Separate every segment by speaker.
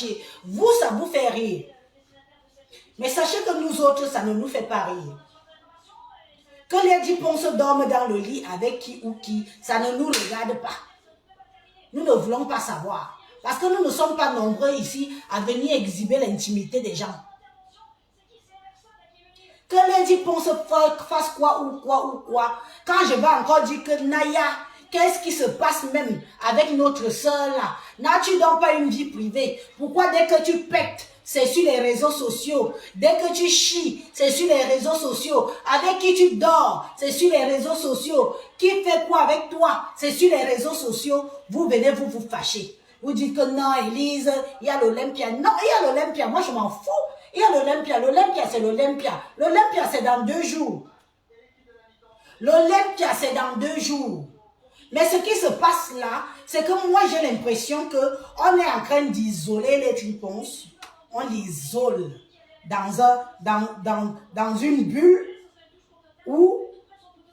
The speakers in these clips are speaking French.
Speaker 1: fâcher. Vous, ça vous fait rire. Mais sachez que nous autres, ça ne nous fait pas rire. Que Lady Ponce dorme dans le lit avec qui ou qui, ça ne nous regarde pas. Nous ne voulons pas savoir. Parce que nous ne sommes pas nombreux ici à venir exhiber l'intimité des gens. Que Lady Ponce fasse quoi ou quoi ou quoi. Quand je vais encore dire que Naya, qu'est-ce qui se passe même avec notre soeur là? N'as-tu donc pas une vie privée? Pourquoi dès que tu pètes, c'est sur les réseaux sociaux? Dès que tu chies, c'est sur les réseaux sociaux. Avec qui tu dors, c'est sur les réseaux sociaux. Qui fait quoi avec toi, c'est sur les réseaux sociaux. Vous venez vous fâcher. Vous dites que non, Élise, il y a l'Olympia. Non, il y a l'Olympia. Moi, je m'en fous. Il y a l'Olympia. L'Olympia, c'est l'Olympia. L'Olympia, c'est dans 2 jours. L'Olympia, c'est dans 2 jours. Mais ce qui se passe là, c'est que moi, j'ai l'impression qu'on est en train d'isoler les triponces. On l'isole dans une bulle où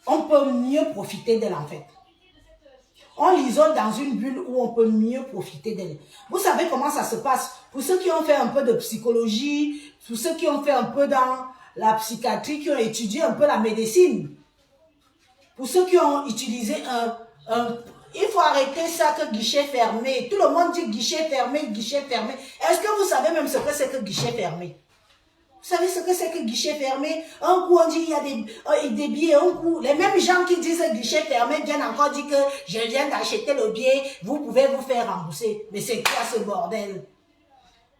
Speaker 1: on peut mieux profiter d'elle, en fait. On l'isole dans une bulle où on peut mieux profiter d'elle. Vous savez comment ça se passe? Pour ceux qui ont fait un peu de psychologie, pour ceux qui ont fait un peu dans la psychiatrie, qui ont étudié un peu la médecine, pour ceux qui ont utilisé il faut arrêter ça que guichet fermé. Tout le monde dit guichet fermé, guichet fermé. Est-ce que vous savez même ce que c'est que guichet fermé? Vous savez ce que c'est que guichet fermé? Un coup, on dit il y a des billets, un coup. Les mêmes gens qui disent guichet fermé viennent encore dire que je viens d'acheter le billet, vous pouvez vous faire rembourser. Mais c'est quoi ce bordel?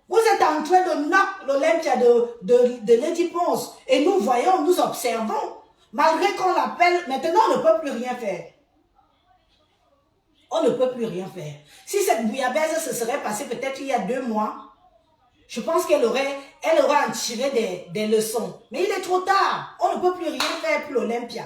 Speaker 1: Vous êtes en train de knock l'Olympia de Lady Ponce. Et nous voyons, nous observons. Malgré qu'on l'appelle, maintenant on ne peut plus rien faire. On ne peut plus rien faire. Si cette bouillabaisse se serait passée peut-être il y a 2 mois, je pense qu'elle aurait en tiré des leçons. Mais il est trop tard. On ne peut plus rien faire pour l'Olympia.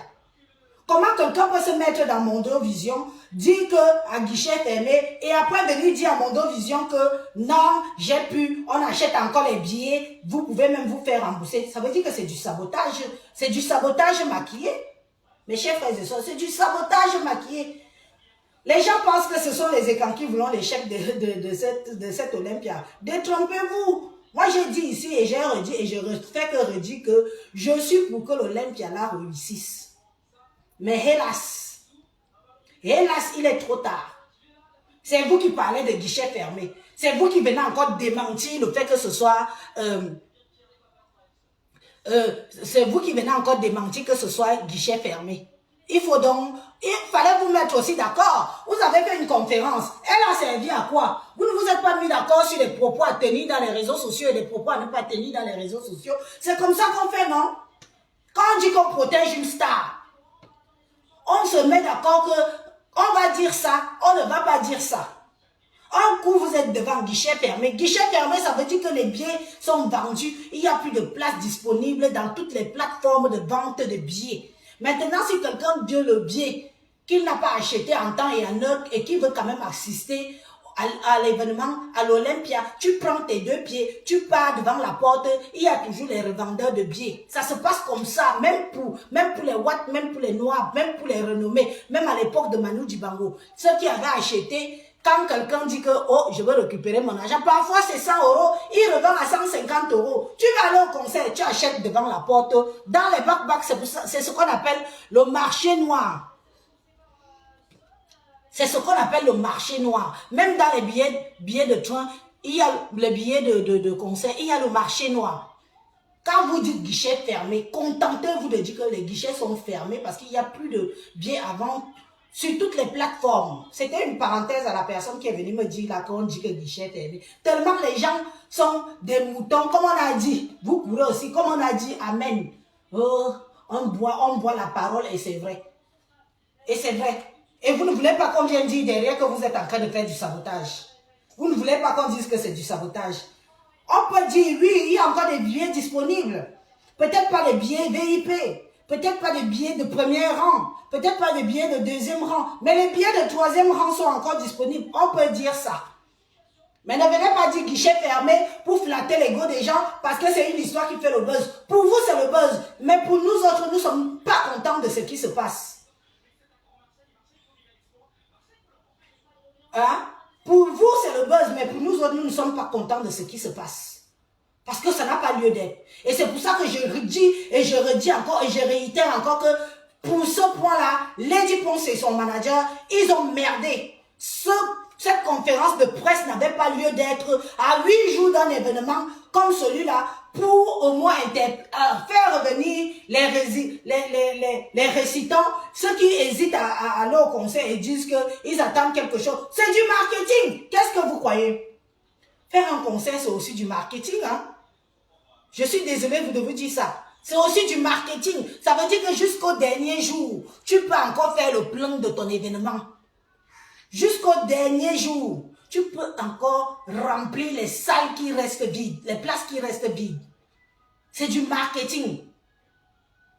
Speaker 1: Comment quelqu'un peut se mettre dans Mondovision, dire qu'à guichet fermé, et après venir dire à Mondovision que non, j'ai pu, on achète encore les billets, vous pouvez même vous faire rembourser. Ça veut dire que c'est du sabotage. C'est du sabotage maquillé. Mes chers frères et sœurs, c'est du sabotage maquillé. Les gens pensent que ce sont les écans qui voulont l'échec de cette Olympia. Détrompez-vous. Moi, j'ai dit ici et j'ai redit et je fais que redire que je suis pour que l'Olympia la réussisse. Mais hélas, il est trop tard. C'est vous qui parlez de guichet fermé. C'est vous qui venez encore démentir le fait que ce soit... c'est vous qui venez encore démentir que ce soit guichet fermé. Il fallait vous mettre aussi d'accord. Vous avez fait une conférence. Elle a servi à quoi? Vous ne vous êtes pas mis d'accord sur les propos à tenir dans les réseaux sociaux et les propos à ne pas tenir dans les réseaux sociaux. C'est comme ça qu'on fait, non? Quand on dit qu'on protège une star, on se met d'accord que on va dire ça, on ne va pas dire ça. Un coup, vous êtes devant guichet fermé. Guichet fermé, ça veut dire que les billets sont vendus. Il n'y a plus de place disponible dans toutes les plateformes de vente de billets. Maintenant, si quelqu'un veut le billet qu'il n'a pas acheté en temps et en heure et qui veut quand même assister à l'événement, à l'Olympia, tu prends tes 2 pieds, tu pars devant la porte, il y a toujours les revendeurs de billets. Ça se passe comme ça, même pour les Watts, même pour les Noirs, même pour les renommés, même à l'époque de Manu Dibango. Ceux qui avaient acheté, quand quelqu'un dit que oh, je veux récupérer mon argent, parfois c'est 100 €, il revend à 150 €. Tu vas aller au concert, tu achètes devant la porte. Dans les back-back, c'est ce qu'on appelle le marché noir. C'est ce qu'on appelle le marché noir. Même dans les billets de train, il y a les billets de concert, il y a le marché noir. Quand vous dites guichet fermé, contentez-vous de dire que les guichets sont fermés parce qu'il n'y a plus de billets à vendre sur toutes les plateformes. C'était une parenthèse à la personne qui est venue me dire là qu'on dit que guichet fermé. Tellement les gens sont des moutons, comme on a dit. Vous courez aussi, comme on a dit, amen. Oh, on boit la parole et c'est vrai. Et c'est vrai. Et vous ne voulez pas qu'on vienne dire derrière que vous êtes en train de faire du sabotage. Vous ne voulez pas qu'on dise que c'est du sabotage. On peut dire, oui, il y a encore des billets disponibles. Peut-être pas des billets VIP. Peut-être pas des billets de premier rang. Peut-être pas des billets de 2e rang. Mais les billets de 3e rang sont encore disponibles. On peut dire ça. Mais ne venez pas dire guichet fermé pour flatter l'ego des gens parce que c'est une histoire qui fait le buzz. Pour vous, c'est le buzz. Mais pour nous autres, nous ne sommes pas contents de ce qui se passe. Hein? Pour vous, c'est le buzz, mais pour nous autres, nous ne sommes pas contents de ce qui se passe. Parce que ça n'a pas lieu d'être. Et c'est pour ça que je redis et je redis encore et je réitère encore que pour ce point-là, Lady Ponce et son manager, ils ont merdé. Cette conférence de presse n'avait pas lieu d'être à 8 jours d'un événement comme celui-là pour au moins faire revenir les récitants, ceux qui hésitent à aller au concert et disent qu'ils attendent quelque chose. C'est du marketing. Qu'est-ce que vous croyez? Faire un concert, c'est aussi du marketing. Hein? Je suis désolée, vous devez dire ça. C'est aussi du marketing. Ça veut dire que jusqu'au dernier jour, tu peux encore faire le plan de ton événement. Jusqu'au dernier jour, tu peux encore remplir les salles qui restent vides, les places qui restent vides. C'est du marketing.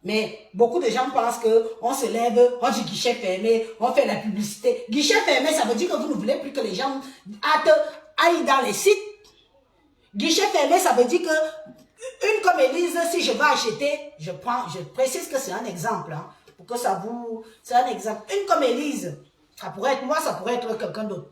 Speaker 1: Mais beaucoup de gens pensent qu'on se lève, on dit guichet fermé, on fait la publicité. Guichet fermé, ça veut dire que vous ne voulez plus que les gens aillent dans les sites. Guichet fermé, ça veut dire que une comme Élise, si je vais acheter, je précise que c'est un exemple, hein, pour que ça vous... C'est un exemple. Une comme Élise, ça pourrait être moi, ça pourrait être quelqu'un d'autre.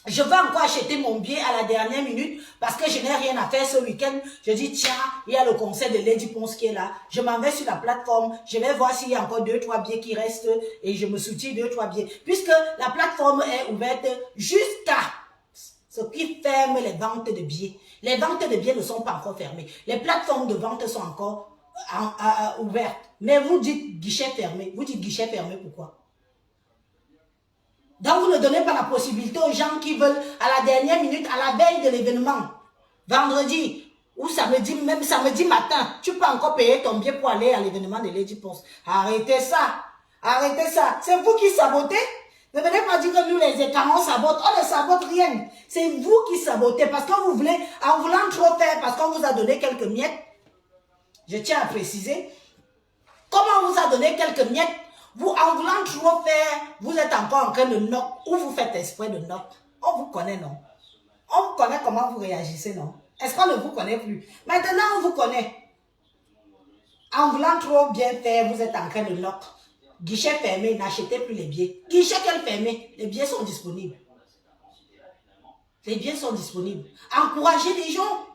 Speaker 1: Je vais encore acheter mon billet à la dernière minute parce que je n'ai rien à faire ce week-end. Je dis, tiens, il y a le concert de Lady Ponce qui est là. Je m'en vais sur la plateforme. Je vais voir s'il y a encore 2-3 billets qui restent et je me soutiens 2-3 billets. Puisque la plateforme est ouverte jusqu'à ce qui ferme les ventes de billets. Les ventes de billets ne sont pas encore fermées. Les plateformes de vente sont encore ouvertes. Mais vous dites guichet fermé. Vous dites guichet fermé, pourquoi? Donc, vous ne donnez pas la possibilité aux gens qui veulent, à la dernière minute, à la veille de l'événement, vendredi ou samedi, même samedi matin, tu peux encore payer ton billet pour aller à l'événement de Lady Ponce. Arrêtez ça. Arrêtez ça. C'est vous qui sabotez. Ne venez pas dire que nous, les écarts, on sabote. On ne sabote rien. C'est vous qui sabotez parce que vous voulez, en voulant trop faire, parce qu'on vous a donné quelques miettes. Je tiens à préciser. Comme on vous a donné quelques miettes, vous, en voulant trop faire, vous êtes encore en train de knock ou vous faites exprès de knock. On vous connaît, non? On vous connaît comment vous réagissez, non? Est-ce qu'on ne vous connaît plus? Maintenant, on vous connaît. En voulant trop bien faire, vous êtes en train de knock. Guichet fermé, n'achetez plus les billets. Guichet quel fermé? Les billets sont disponibles. Les billets sont disponibles. Encouragez les gens.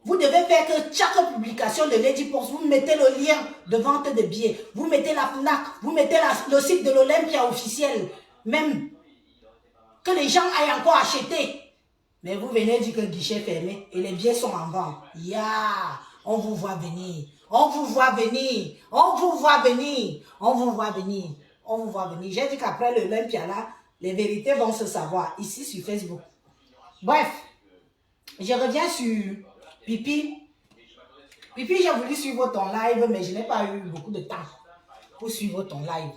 Speaker 1: Vous devez faire que chaque publication de Lady Ponce, vous mettez le lien de vente de billets, vous mettez la FNAC, vous mettez le site de l'Olympia officiel, même que les gens aillent encore acheter. Mais vous venez dire que guichet fermé et les billets sont en vente. On vous voit venir, on vous voit venir, on vous voit venir, on vous voit venir, on vous voit venir. J'ai dit qu'après l'Olympia là, les vérités vont se savoir ici sur Facebook. Bref, je reviens sur Pipi. Pipi, j'ai voulu suivre ton live, mais je n'ai pas eu beaucoup de temps pour suivre ton live.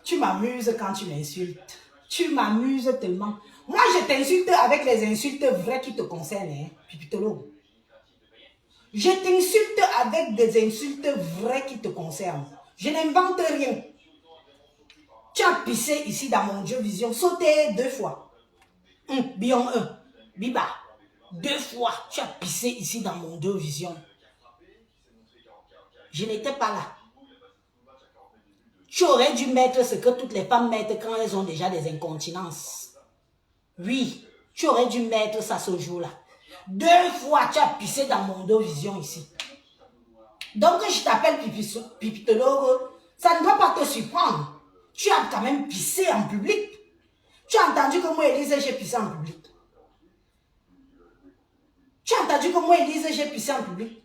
Speaker 1: Tu m'amuses quand tu m'insultes. Tu m'amuses tellement. Moi, je t'insulte avec les insultes vraies qui te concernent, hein, Pipitolo. Je t'insulte avec des insultes vraies qui te concernent. Je n'invente rien. Tu as pissé ici dans mon Dieu Vision. Sauté 2 fois. Bion 1. Biba. 2 fois, tu as pissé ici dans mon Dieu Vision. Je n'étais pas là. Tu aurais dû mettre ce que toutes les femmes mettent quand elles ont déjà des incontinences. Oui, tu aurais dû mettre ça ce jour-là. 2 fois, tu as pissé dans mon Dieu Vision ici. Donc, je t'appelle Pipitologue, ça ne doit pas te surprendre. Tu as quand même pissé en public. Tu as entendu que moi, Élise, j'ai pissé en public. Tu as entendu que moi, Élise, j'ai pissé en public.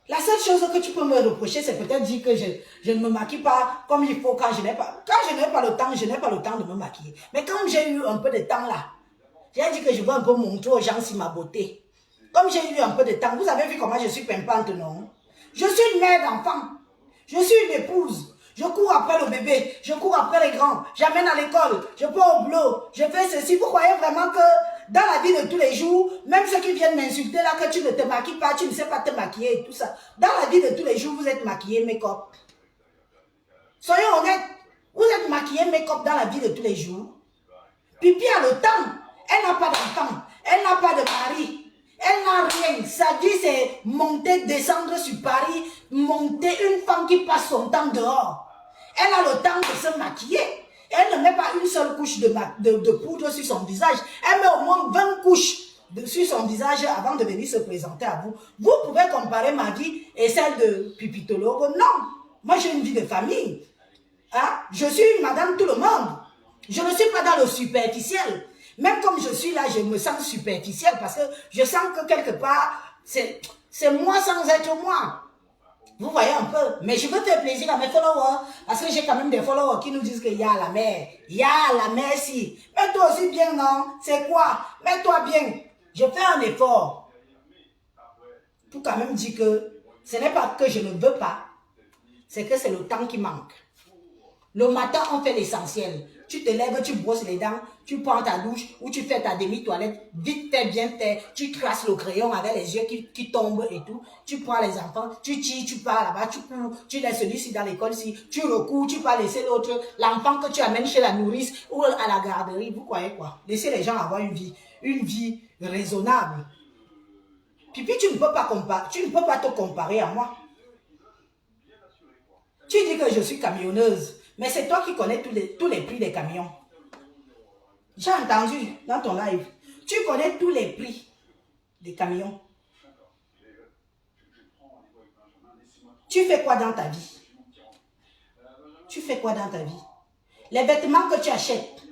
Speaker 1: La seule chose que tu peux me reprocher, c'est peut-être dire que je ne me maquille pas comme il faut quand je n'ai pas. Quand je n'ai pas le temps, je n'ai pas le temps de me maquiller. Mais quand j'ai eu un peu de temps là, j'ai dit que je veux un peu montrer aux gens si ma beauté. Comme j'ai eu un peu de temps, vous avez vu comment je suis pimpante, non? Je suis une mère d'enfant. Je suis une épouse. Je cours après le bébé. Je cours après les grands. J'amène à l'école. Je pars au boulot. Je fais ceci. Vous croyez vraiment que dans la vie de tous les jours, même ceux qui viennent m'insulter là, que tu ne te maquilles pas, tu ne sais pas te maquiller et tout ça. Dans la vie de tous les jours, vous êtes maquillé make-up. Soyons honnêtes. Vous êtes maquillé make-up dans la vie de tous les jours. Pipi a le temps. Elle n'a pas d'enfant. Elle n'a pas de mari. Elle n'a rien. Sa vie, c'est monter, descendre sur Paris, monter une femme qui passe son temps dehors. Elle a le temps de se maquiller. Elle ne met pas une seule couche de poudre sur son visage. Elle met au moins 20 couches sur son visage avant de venir se présenter à vous. Vous pouvez comparer ma vie et celle de Pipitologo. Non, moi j'ai une vie de famille. Hein? Je suis une madame tout le monde. Je ne suis pas dans le superficiel. Même comme je suis là, je me sens superficielle parce que je sens que quelque part, c'est moi sans être moi. Vous voyez un peu. Mais je veux faire plaisir à mes followers parce que j'ai quand même des followers qui nous disent qu'il y a la mer. Il y a la mer si. Mets-toi aussi bien, non? C'est quoi? Mets-toi bien. Je fais un effort pour quand même dire que ce n'est pas que je ne veux pas, c'est que c'est le temps qui manque. Le matin, on fait l'essentiel. Tu te lèves, tu brosses les dents, tu prends ta douche ou tu fais ta demi-toilette, vite fait, bien fait, tu traces le crayon avec les yeux qui tombent et tout, tu prends les enfants, tu tires, tu pars là-bas, tu cours, tu laisses celui-ci dans l'école, tu recours, tu vas laisser l'autre, l'enfant que tu amènes chez la nourrice ou à la garderie, vous croyez quoi? Laissez les gens avoir une vie raisonnable. Puis tu ne peux pas te comparer à moi. Tu dis que je suis camionneuse. Mais c'est toi qui connais tous les prix des camions. J'ai entendu dans ton live. Tu connais tous les prix des camions. Tu fais quoi dans ta vie? Tu fais quoi dans ta vie? Les vêtements que tu achètes,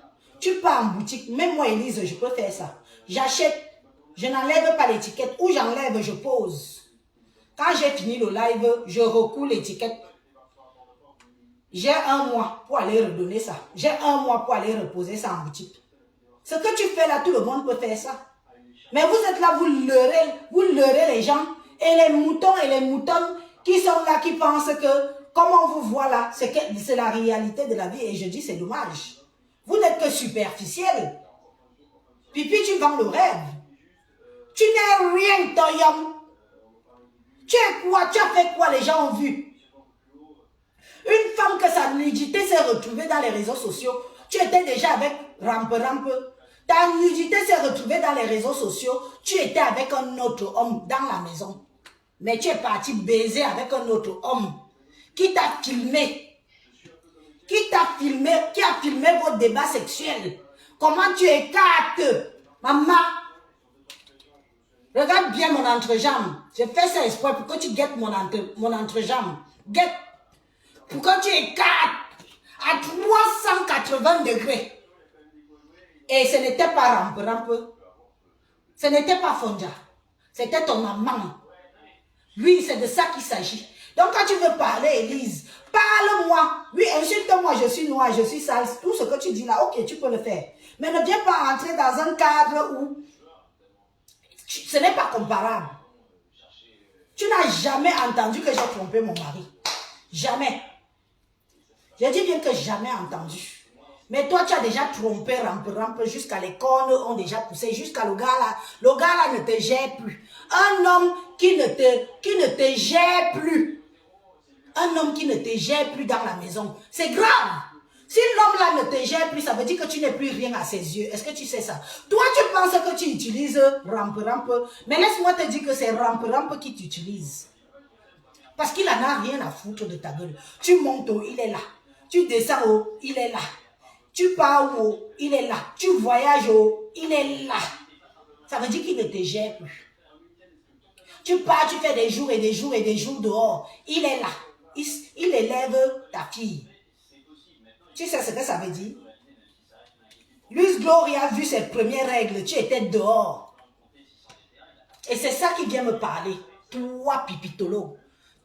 Speaker 1: tu pars en boutique. Même moi, Élise, je peux faire ça. J'achète, je n'enlève pas l'étiquette. Ou j'enlève, je pose. Quand j'ai fini le live, je recoule l'étiquette. J'ai un mois pour aller redonner ça. J'ai un mois pour aller reposer ça en boutique. Ce que tu fais là, tout le monde peut faire ça. Mais vous êtes là, vous leurrez les gens. Et les moutons qui sont là, qui pensent que, comment on vous voit là, c'est la réalité de la vie. Et je dis, c'est dommage. Vous n'êtes que superficiel. Pipi, tu vends le rêve. Tu n'es rien, Toyom. Tu es quoi? Tu as fait quoi? Les gens ont vu. Une femme que sa nudité s'est retrouvée dans les réseaux sociaux. Tu étais déjà avec rampe. Ta nudité s'est retrouvée dans les réseaux sociaux. Tu étais avec un autre homme dans la maison. Mais tu es parti baiser avec un autre homme qui t'a filmé. Qui a filmé votre débat sexuel. Comment tu écartes? Maman, regarde bien mon entrejambe. Je fais ça exprès pour que tu guettes mon entrejambe. Guette. Pour que tu écartes à 380 degrés. Et ce n'était pas rampe. Ce n'était pas Fonja. C'était ton maman. Oui, c'est de ça qu'il s'agit. Donc quand tu veux parler, Élise, parle-moi. Oui, insulte-moi, je suis noire, je suis sale. Tout ce que tu dis là, ok, tu peux le faire. Mais ne viens pas entrer dans un cadre où ce n'est pas comparable. Tu n'as jamais entendu que j'ai trompé mon mari. Jamais. Je dis bien que jamais entendu. Mais toi, tu as déjà trompé rampe jusqu'à les cornes ont déjà poussé, jusqu'à le gars là. Le gars là ne te gère plus. Un homme qui ne te gère plus. Un homme qui ne te gère plus dans la maison. C'est grave. Si l'homme là ne te gère plus, ça veut dire que tu n'es plus rien à ses yeux. Est-ce que tu sais ça? Toi, tu penses que tu utilises rampe. Mais laisse-moi te dire que c'est rampe qui t'utilise. Parce qu'il n'en a rien à foutre de ta gueule. Tu montes haut, il est là. Tu descends haut, il est là. Tu pars haut, il est là. Tu voyages haut, il est là. Ça veut dire qu'il ne te gère plus. Tu pars, tu fais des jours et des jours et des jours dehors. Il est là. Il élève ta fille. Tu sais ce que ça veut dire? Luis Gloria a vu ses premières règles. Tu étais dehors. Et c'est ça qui vient me parler. Toi, Pipitolo.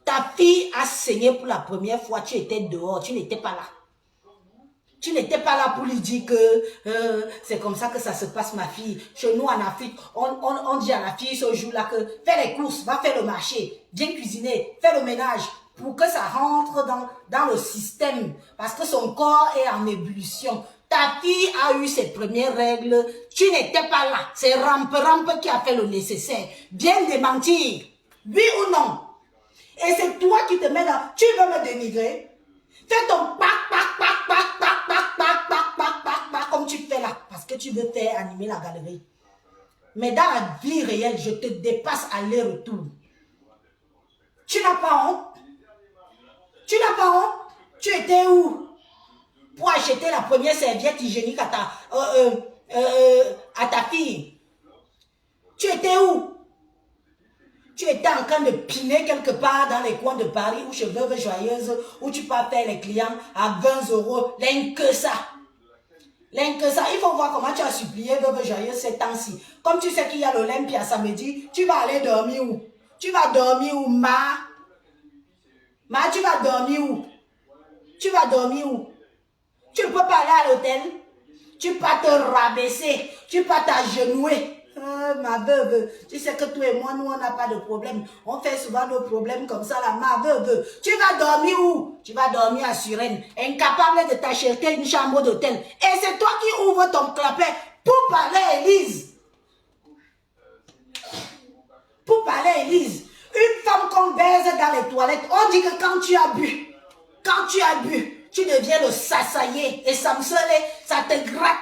Speaker 1: Ta fille a saigné pour la première fois. Tu étais dehors. Tu n'étais pas là. Tu n'étais pas là pour lui dire que c'est comme ça que ça se passe, ma fille. Chez nous en Afrique, on dit à la fille ce jour-là que fais les courses, va faire le marché, viens cuisiner, fais le ménage pour que ça rentre dans le système. Parce que son corps est en ébullition. Ta fille a eu ses premières règles. Tu n'étais pas là. C'est rampe qui a fait le nécessaire. Viens démentir. Oui ou non? Et c'est toi qui te mets là. Tu veux me dénigrer? Fais ton pac, comme tu fais là. Parce que tu veux faire animer la galerie. Mais dans la vie réelle, je te dépasse aller-retour. Tu n'as pas honte? Tu n'as pas honte? Tu étais où? pour acheter la première serviette hygiénique à ta fille. Tu étais où? Tu étais en train de piner quelque part dans les coins de Paris ou chez Veuve Joyeuse où tu peux faire les clients à 20 €. Rien que ça. Rien que ça. Il faut voir comment tu as supplié Veuve Joyeuse ces temps-ci. Comme tu sais qu'il y a l'Olympia samedi, tu vas aller dormir où? Tu vas dormir où, Ma? Ma, tu vas dormir où? Tu vas dormir où? Tu ne peux pas aller à l'hôtel. Tu peux te rabaisser. Tu peux t'agenouiller. Ma veuve, tu sais que toi et moi, nous, on n'a pas de problème. On fait souvent nos problèmes comme ça, là. Ma veuve, tu vas dormir où? Tu vas dormir à Suresnes, incapable de t'acheter une chambre d'hôtel. Et c'est toi qui ouvres ton clapet pour parler à Élise. Pour parler à Élise. Une femme qu'on baise dans les toilettes, on dit que quand tu as bu, tu deviens le sassaillé. Et ça me semblait, ça te gratte,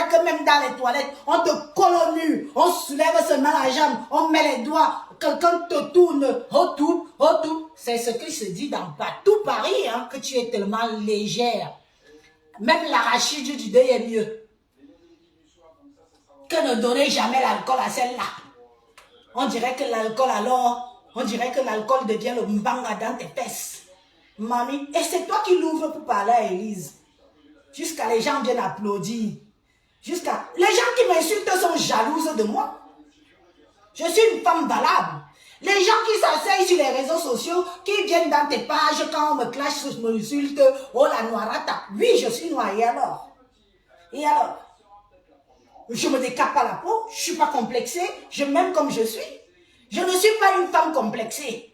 Speaker 1: que même dans les toilettes, on te colonne, on soulève seulement la jambe, on met les doigts, quelqu'un te tourne, retourne. C'est ce qui se dit dans tout Paris, hein, que tu es tellement légère. Même l'arachide du deuil est mieux que ne donner jamais l'alcool à celle-là. On dirait que l'alcool devient le mbanga dans tes fesses. Mamie, et c'est toi qui l'ouvres pour parler à Élise. Jusqu'à les gens viennent applaudir. Les gens qui m'insultent sont jalouses de moi. Je suis une femme valable. Les gens qui s'asseyent sur les réseaux sociaux, qui viennent dans tes pages quand on me clash, me insulte, oh la noirata. Oui, je suis noire, et alors? Je me décape pas la peau, je suis pas complexée, je m'aime comme je suis. Je ne suis pas une femme complexée.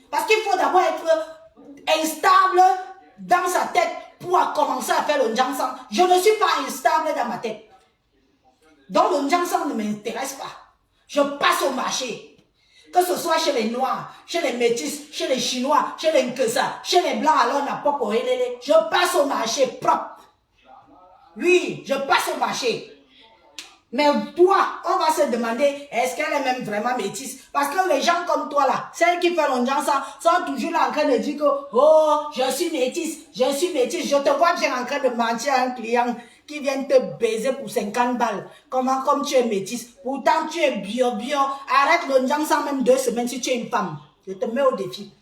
Speaker 1: Parce qu'il faut d'abord être instable dans sa tête pour commencer à faire le Njansang. Je ne suis pas instable dans ma tête. Donc le Njansang ne m'intéresse pas. Je passe au marché. Que ce soit chez les Noirs, chez les Métis, chez les Chinois, chez les Nkesa, chez les Blancs, alors n'a pas pour élélé. Je passe au marché propre. Oui, je passe au marché. Mais toi, on va se demander, est-ce qu'elle est même vraiment métisse? Parce que les gens comme toi là, celles qui font longtemps ça, sont toujours là en train de dire que, oh, je suis métisse. Je te vois bien en train de mentir à un client qui vient te baiser pour 50 balles. Comme tu es métisse. Pourtant, tu es bio. Arrête le sans même 2 semaines si tu es une femme. Je te mets au défi.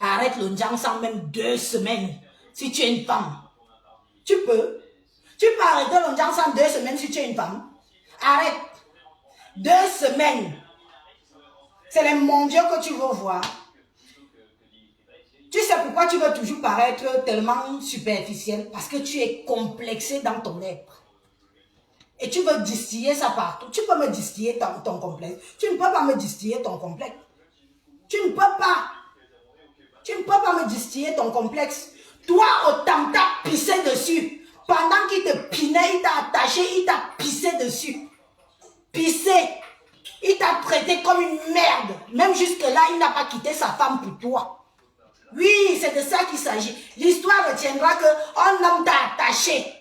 Speaker 1: Arrête le sans même 2 semaines si tu es une femme. Tu peux. Tu peux arrêter le en 2 semaines si tu es une femme. Arrête. 2 semaines. C'est les mondiaux que tu veux voir. Tu sais pourquoi tu veux toujours paraître tellement superficiel? Parce que tu es complexé dans ton être. Et tu veux distiller ça partout. Tu peux me distiller ton complexe. Tu ne peux pas me distiller ton complexe. Tu ne peux pas. Tu ne peux pas me distiller ton complexe. Toi, autant t'as pissé dessus. Pendant qu'il te pinait, il t'a attaché, il t'a pissé dessus. Pissé. Il t'a traité comme une merde. Même jusque-là, il n'a pas quitté sa femme pour toi. Oui, c'est de ça qu'il s'agit. L'histoire retiendra qu'un homme t'a attaché.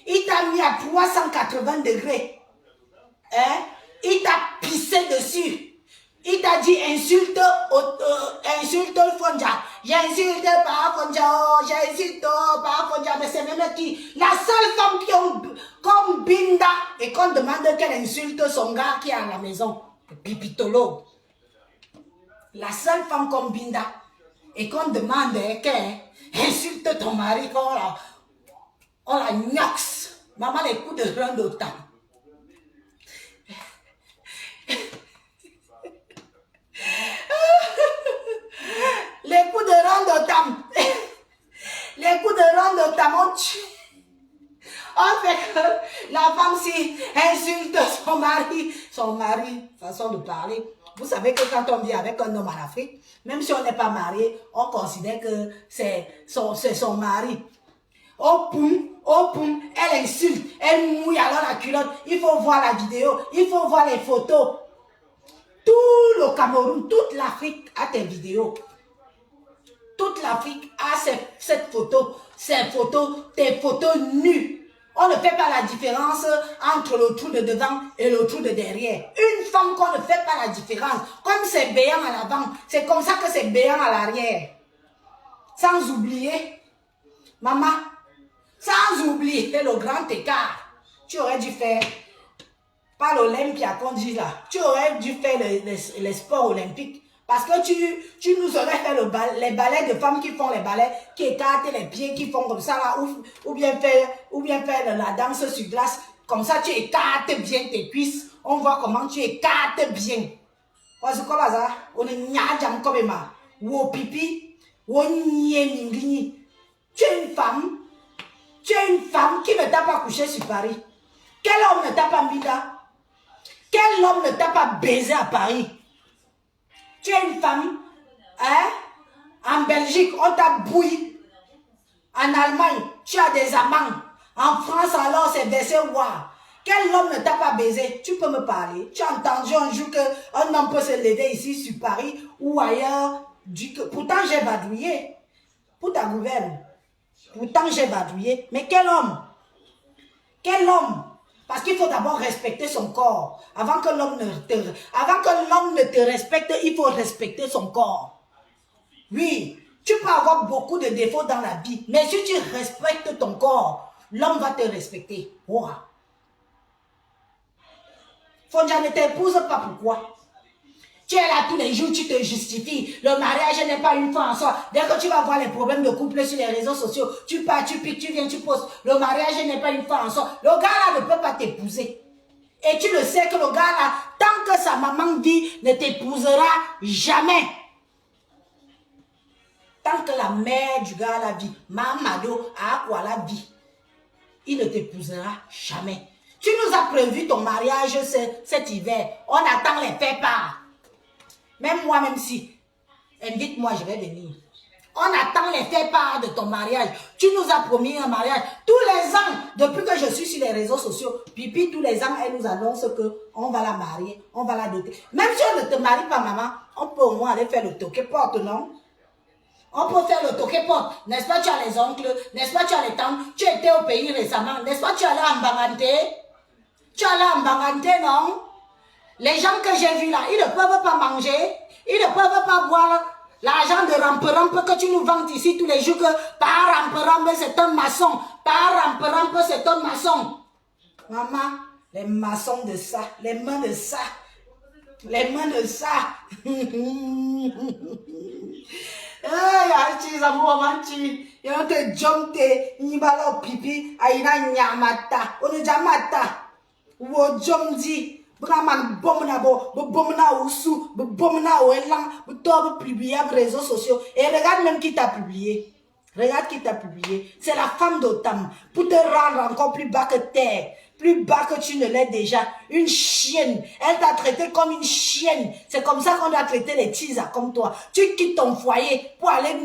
Speaker 1: Il t'a mis à 380 degrés. Hein? Il t'a pissé dessus. Il t'a dit insulte le Fonja. J'insulte pas Fonja, j'insulte pas Fonja. Mais c'est même qui? La seule femme qui comme Binda et qu'on demande qu'elle insulte son gars qui est à la maison. Pipitolo. La seule femme comme Binda et qu'on demande qu'elle insulte ton mari, on la gnoxe. Maman, les coups de rein d'autant. Les coups de rang les coups de rang on tue. On fait que la femme si insulte son mari, façon de parler. Vous savez que quand on vit avec un homme en Afrique, même si on n'est pas marié, on considère que c'est son mari. Oh poum, elle insulte, elle mouille alors la culotte. Il faut voir la vidéo, il faut voir les photos. Tout le Cameroun, toute l'Afrique a tes vidéos. Toute l'Afrique a cette photo, tes photos nues. On ne fait pas la différence entre le trou de devant et le trou de derrière. Une femme qu'on ne fait pas la différence, comme c'est béant à l'avant, c'est comme ça que c'est béant à l'arrière. Sans oublier Maman, sans oublier le grand écart, tu aurais dû faire, pas l'Olympia qu'on dit là, tu aurais dû faire les sports olympiques. Parce que tu nous aurais fait les ballets de femmes qui font les ballets, qui écartent les pieds, qui font comme ça là, ou bien faire la danse sur glace. Comme ça, tu écartes bien tes cuisses. On voit comment tu écartes bien. Parce que comme ça, on est nyadjam comme ma. Ou pipi, ou nyé. Tu es une femme qui ne t'a pas couché sur Paris. Quel homme ne t'a pas mis là? Quel homme ne t'a pas baisé à Paris? Tu es une femme, hein? En Belgique, on t'a bouilli. En Allemagne, tu as des amants. En France, alors, c'est versé voir. Quel homme ne t'a pas baisé? Tu peux me parler. Tu as entendu un jour qu'un homme peut se lever ici sur Paris ou ailleurs. Pourtant, j'ai vadrouillé. Pour ta gouverne. Pourtant, j'ai vadrouillé. Mais quel homme? Quel homme? Parce qu'il faut d'abord respecter son corps. Avant que l'homme ne te respecte, il faut respecter son corps. Oui, tu peux avoir beaucoup de défauts dans la vie, mais si tu respectes ton corps, l'homme va te respecter. Wow. Fonja ne t'épouse pas, pourquoi? Tu es là tous les jours, tu te justifies. Le mariage n'est pas une fois en soi. Dès que tu vas voir les problèmes de couple sur les réseaux sociaux, tu pars, tu piques, tu viens, tu postes. Le mariage n'est pas une fois en soi. Le gars là ne peut pas t'épouser. Et tu le sais que le gars là, tant que sa maman vit, ne t'épousera jamais. Tant que la mère du gars là vit, Mamado a quoi la vie, il ne t'épousera jamais. Tu nous as prévu ton mariage cet hiver. On attend les faire-part. Même moi, même si, invite-moi, je vais venir. On attend les faire-part de ton mariage. Tu nous as promis un mariage. Tous les ans, depuis que je suis sur les réseaux sociaux, Pipi, tous les ans, elle nous annonce qu'on va la marier, on va la doter. Même si on ne te marie pas, maman, on peut au moins aller faire le toqué-porte, non? On peut faire le toqué-porte. N'est-ce pas, tu as les oncles, n'est-ce pas, tu as les tantes. Tu étais au pays récemment, n'est-ce pas, tu es allé en Bangante? Tu es allé en Bangante, non? Les gens que j'ai vus là, ils ne peuvent pas manger, ils ne peuvent pas boire l'argent de rampe-rampe que tu nous vantes ici tous les jours, que par rampe-rampe c'est un maçon, par rampe-rampe c'est un maçon. Maman, les maçons de ça, les mains de ça, les mains de ça. Hey, amour, manchi, il y a un te jomte, ni balo pipi, aïna nyamata, on est jamata, ou jomdi. Braman bomna bo bomna ousu bomna ouelan toi publier sur les réseaux sociaux et regarde même qui t'a publié. Regarde qui t'a publié. C'est la femme d'Otam pour te rendre encore plus bas que terre, plus bas que tu ne l'es déjà. Une chienne. Elle t'a traité comme une chienne. C'est comme ça qu'on doit traiter les tisas comme toi. Tu quittes ton foyer pour aller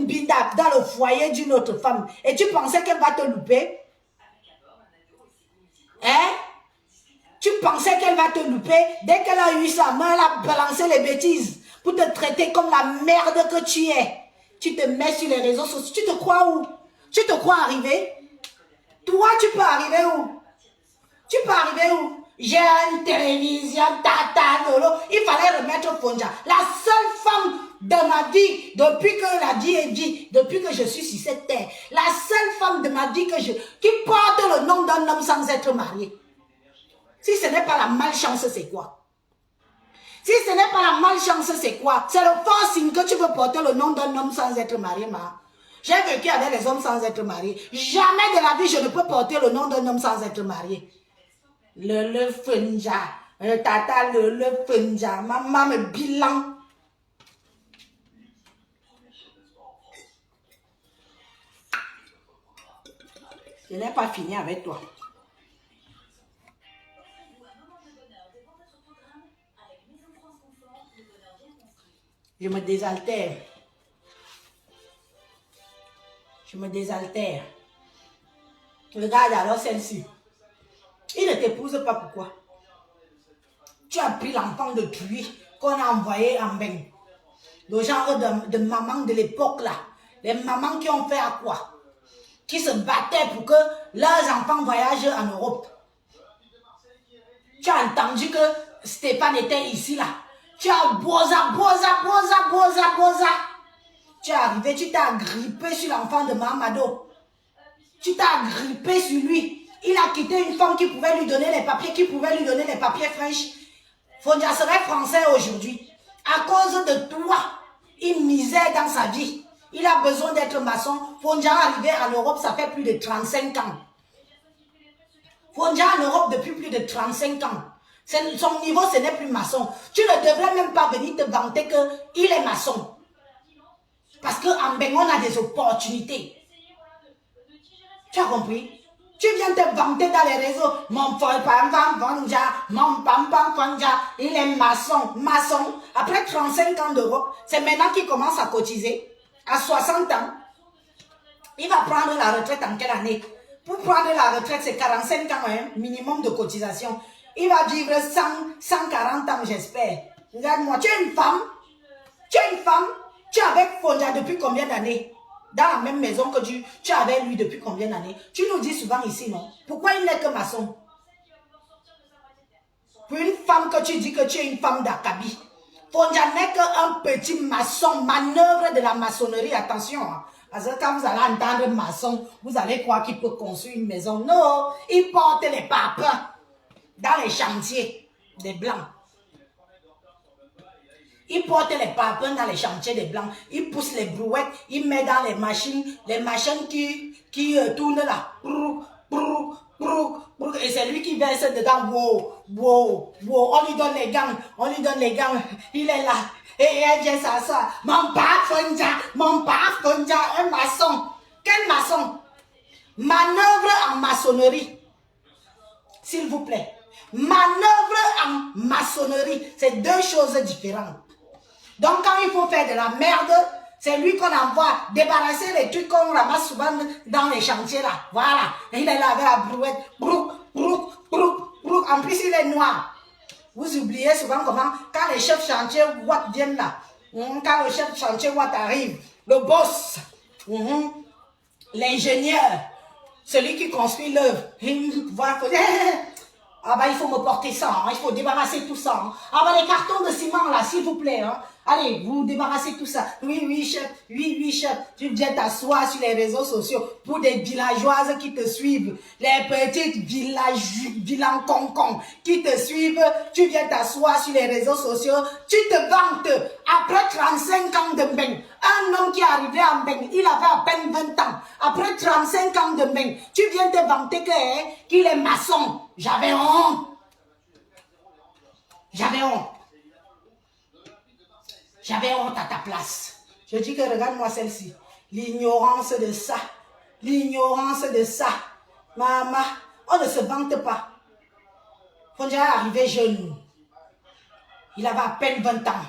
Speaker 1: dans le foyer d'une autre femme et tu pensais qu'elle va te louper? Hein? Tu pensais qu'elle va te louper? Dès qu'elle a eu sa main, elle a balancé les bêtises pour te traiter comme la merde que tu es. Tu te mets sur les réseaux sociaux. Tu te crois où? Tu te crois arriver? Toi, tu peux arriver où? Tu peux arriver où? J'ai une télévision, tata, lolo. Il fallait remettre Fonja. La seule femme de ma vie, depuis que la vie est vie, depuis que je suis sur cette terre, la seule femme de ma vie qui porte le nom d'un homme sans être mariée. Si ce n'est pas la malchance, c'est quoi? Si ce n'est pas la malchance, c'est quoi? C'est le forcing que tu veux porter le nom d'un homme sans être marié, ma. J'ai vécu avec les hommes sans être marié. Jamais de la vie, je ne peux porter le nom d'un homme sans être marié. Le Fonja, tata, le Fonja, maman me bilan. Je n'ai pas fini avec toi. Je me désaltère. Je me désaltère. Regarde alors celle-ci. Il ne t'épouse pas, pourquoi? Tu as pris l'enfant de pluie qu'on a envoyé en bain. Le genre de maman de l'époque là. Les mamans qui ont fait à quoi? Qui se battaient pour que leurs enfants voyagent en Europe. Tu as entendu que Stéphane était ici là. Tu as boza. Tu es arrivé, tu t'es agrippé sur l'enfant de Mamado. Tu t'as agrippé sur lui. Il a quitté une femme qui pouvait lui donner les papiers, fraîches. Fondia serait français aujourd'hui. À cause de toi, il misère dans sa vie. Il a besoin d'être maçon. Fondia arrivé en Europe, ça fait plus de 35 ans. Fondia en Europe depuis plus de 35 ans. Son niveau, ce n'est plus maçon. Tu ne devrais même pas venir te vanter qu'il est maçon. Parce qu'en Bengo, on a des opportunités. Tu as compris? Tu viens te vanter dans les réseaux. Mon Fonja, il est maçon. Maçon. Après 35 ans d'Europe, c'est maintenant qu'il commence à cotiser. À 60 ans, il va prendre la retraite en quelle année? Pour prendre la retraite, c'est 45 ans, hein, minimum de cotisation. Il va vivre 140 ans, j'espère. Regarde-moi, tu es une femme. Tu es une femme. Tu es avec Fonja depuis combien d'années? Dans la même maison que tu es avec lui depuis combien d'années? Tu nous dis souvent ici, non? Pourquoi il n'est que maçon? Pour une femme que tu dis que tu es une femme d'Akabi. Fonja n'est qu'un petit maçon, manœuvre de la maçonnerie. Attention, hein. Parce que quand vous allez entendre maçon, vous allez croire qu'il peut construire une maison. Non, il porte les papins dans les chantiers des Blancs. Il porte les papins dans les chantiers des Blancs. Il pousse les brouettes, il met dans les machines qui tournent là. Et c'est lui qui verse dedans. Wow. On lui donne les gants. Il est là. Et elle vient s'asseoir. Mon père Fonja, un maçon. Quel maçon? Manœuvre en maçonnerie. S'il vous plaît. Manœuvre en maçonnerie. C'est deux choses différentes. Donc quand il faut faire de la merde, c'est lui qu'on envoie débarrasser les trucs qu'on ramasse souvent dans les chantiers là. Voilà. Et il est là avec la brouette. En plus, il est noir. Vous oubliez souvent comment, quand les chefs chantiers Watt viennent là, quand le chef chantier Watt arrive, le boss, l'ingénieur, celui qui construit l'œuvre, il va ah bah il faut me porter ça, hein, il faut débarrasser tout ça. Hein. Ah bah les cartons de ciment là, s'il vous plaît. Hein. Allez, vous débarrassez tout ça. Oui, chef. Tu viens t'asseoir sur les réseaux sociaux pour des villageoises qui te suivent. Les petites vilains concons qui te suivent. Tu viens t'asseoir sur les réseaux sociaux. Tu te vantes. Après 35 ans de Mbeng, un homme qui est arrivé à Mbeng, il avait à peine 20 ans. Après 35 ans de Mbeng, tu viens te vanter qu'il est maçon. J'avais honte. J'avais honte à ta place. Je dis que regarde-moi celle-ci. L'ignorance de ça. Maman, on ne se vante pas. Fonja est arrivé jeune. Il avait à peine 20 ans.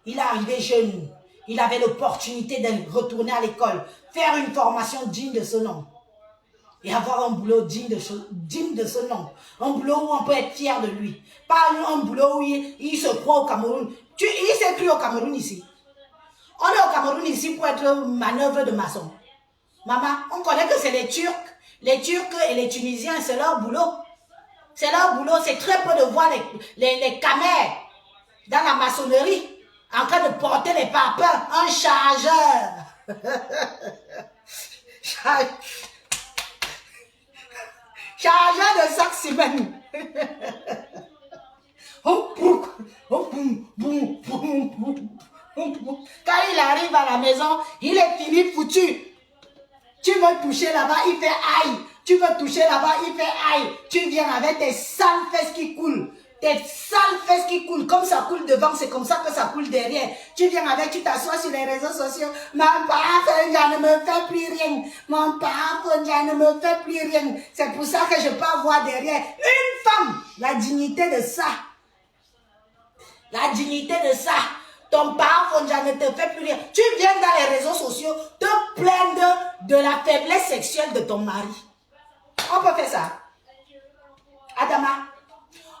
Speaker 1: Il est arrivé jeune. Il avait l'opportunité de retourner à l'école. Faire une formation digne de ce nom. Et avoir un boulot digne de ce nom. Un boulot où on peut être fier de lui. Pas un boulot où il se croit au Cameroun. Il s'est cru au Cameroun ici. On est au Cameroun ici pour être manœuvre de maçon. Maman, on connaît que c'est les Turcs. Les Turcs et les Tunisiens, c'est leur boulot. C'est leur boulot. C'est très peu de voir les camères dans la maçonnerie en train de porter les papins. Un chargeur. Chargeur de sac ciment. Quand il arrive à la maison, il est fini foutu. Tu veux toucher là-bas, il fait aïe. Tu veux toucher là-bas, il fait aïe. Tu viens avec tes sales fesses qui coulent. Tes sales fesses qui coulent. Comme ça coule devant, c'est comme ça que ça coule derrière. Tu viens avec, tu t'assois sur les réseaux sociaux. Mon père Fonja ne me fait plus rien. Mon père Fonja ne me fait plus rien. C'est pour ça que je peux avoir derrière une femme. La dignité de ça. La dignité de ça. Ton père Fonja ne te fait plus rien. Tu viens dans les réseaux sociaux te plaindre de la faiblesse sexuelle de ton mari. On peut faire ça. Adama.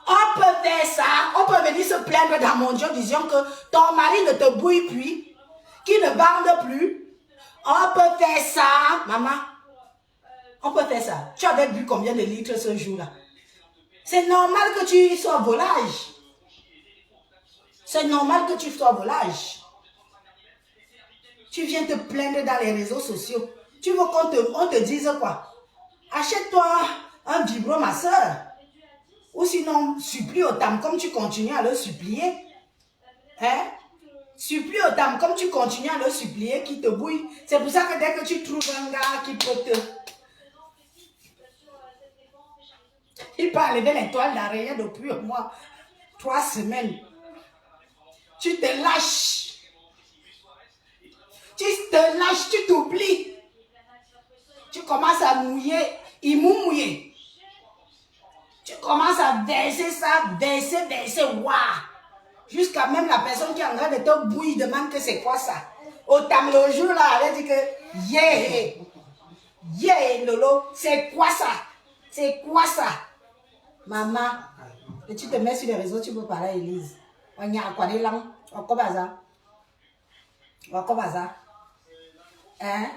Speaker 1: On peut faire ça. On peut venir se plaindre dans mon Dieu disant que ton mari ne te bouille plus, qu'il ne bande plus. On peut faire ça. Maman. On peut faire ça. Tu avais bu combien de litres ce jour-là? C'est normal que tu sois volage. C'est normal que tu sois volage. Tu viens te plaindre dans les réseaux sociaux. Tu veux qu'on te dise quoi? Achète-toi un vibro, ma soeur. Ou sinon, supplie au tam comme tu continues à le supplier. Hein? Supplie au tam comme tu continues à le supplier qui te bouille. C'est pour ça que dès que tu trouves un gars qui peut te... Il peut enlever l'étoile d'araignée depuis au moins 3 semaines. Tu te lâches. Tu te lâches, tu t'oublies. Tu commences à mouiller. Il mouille. Tu commences à verser ça, verser, waouh. Jusqu'à même la personne qui est en train de te bouillir demande que c'est quoi ça. Autant le jour là, elle dit que, yeah, Lolo, c'est quoi ça? C'est quoi ça? Maman, et tu te mets sur les réseaux, tu peux parler à Elise. On y a quoi des langues? On commence ça. Hein?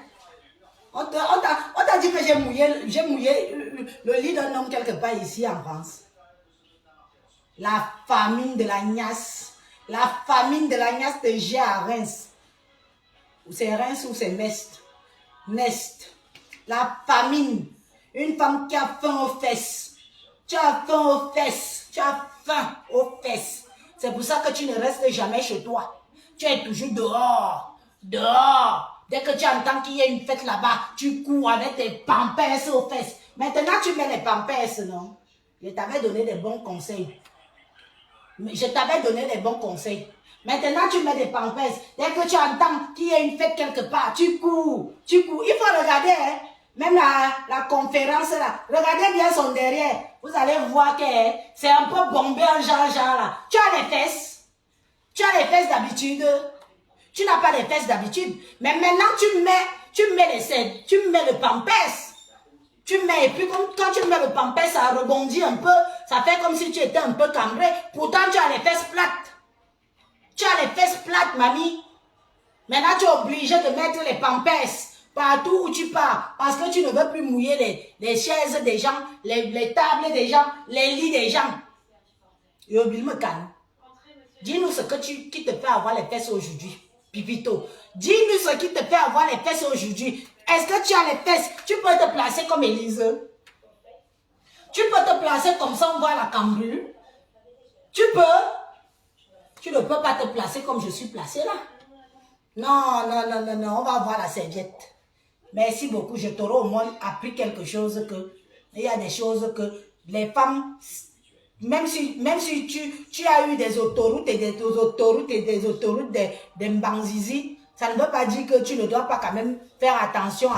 Speaker 1: On t'a dit que j'ai mouillé le lit d'un homme quelque part ici en France. La famine de la Gnasse. La famine de la Gnasse de G à Reims. Ou c'est Reims ou c'est Nest. Nest. La famine. Une femme qui a faim aux fesses. Tu as faim aux fesses. Tu as faim aux fesses. C'est pour ça que tu ne restes jamais chez toi. Tu es toujours dehors. Dehors. Dès que tu entends qu'il y a une fête là-bas, tu cours avec tes pampers aux fesses. Maintenant, tu mets les pampers, non? Je t'avais donné des bons conseils. Je t'avais donné des bons conseils. Maintenant, tu mets des pampers. Dès que tu entends qu'il y a une fête quelque part, tu cours. Tu cours. Il faut regarder, hein? Même la conférence là. Regardez bien son derrière. Vous allez voir que c'est un peu bombé en genre là. Tu as les fesses. Tu as les fesses d'habitude. Tu n'as pas les fesses d'habitude. Mais maintenant, tu mets les selles. Tu mets le pampers. Tu mets, et puis quand tu mets le pampers, ça rebondit un peu. Ça fait comme si tu étais un peu cambré. Pourtant, tu as les fesses plates. Tu as les fesses plates, mamie. Maintenant, tu es obligé de mettre les pampers partout où tu pars. Parce que tu ne veux plus mouiller les chaises des gens, les tables des gens, les lits des gens. Et oublie me calme. Dis-nous ce que qui te fait avoir les fesses aujourd'hui. Pipito. Dis-nous ce qui te fait avoir les fesses aujourd'hui. Est-ce que tu as les fesses? Tu peux te placer comme Élise. Tu peux te placer comme ça, on voit la cambrure. Tu peux. Tu ne peux pas te placer comme je suis placée là. Non, on va voir la serviette. Merci beaucoup, je t'aurai au moins appris quelque chose que, il y a des choses que les femmes, même si tu as eu des autoroutes et des autoroutes des Mbanzizi, ça ne veut pas dire que tu ne dois pas quand même faire attention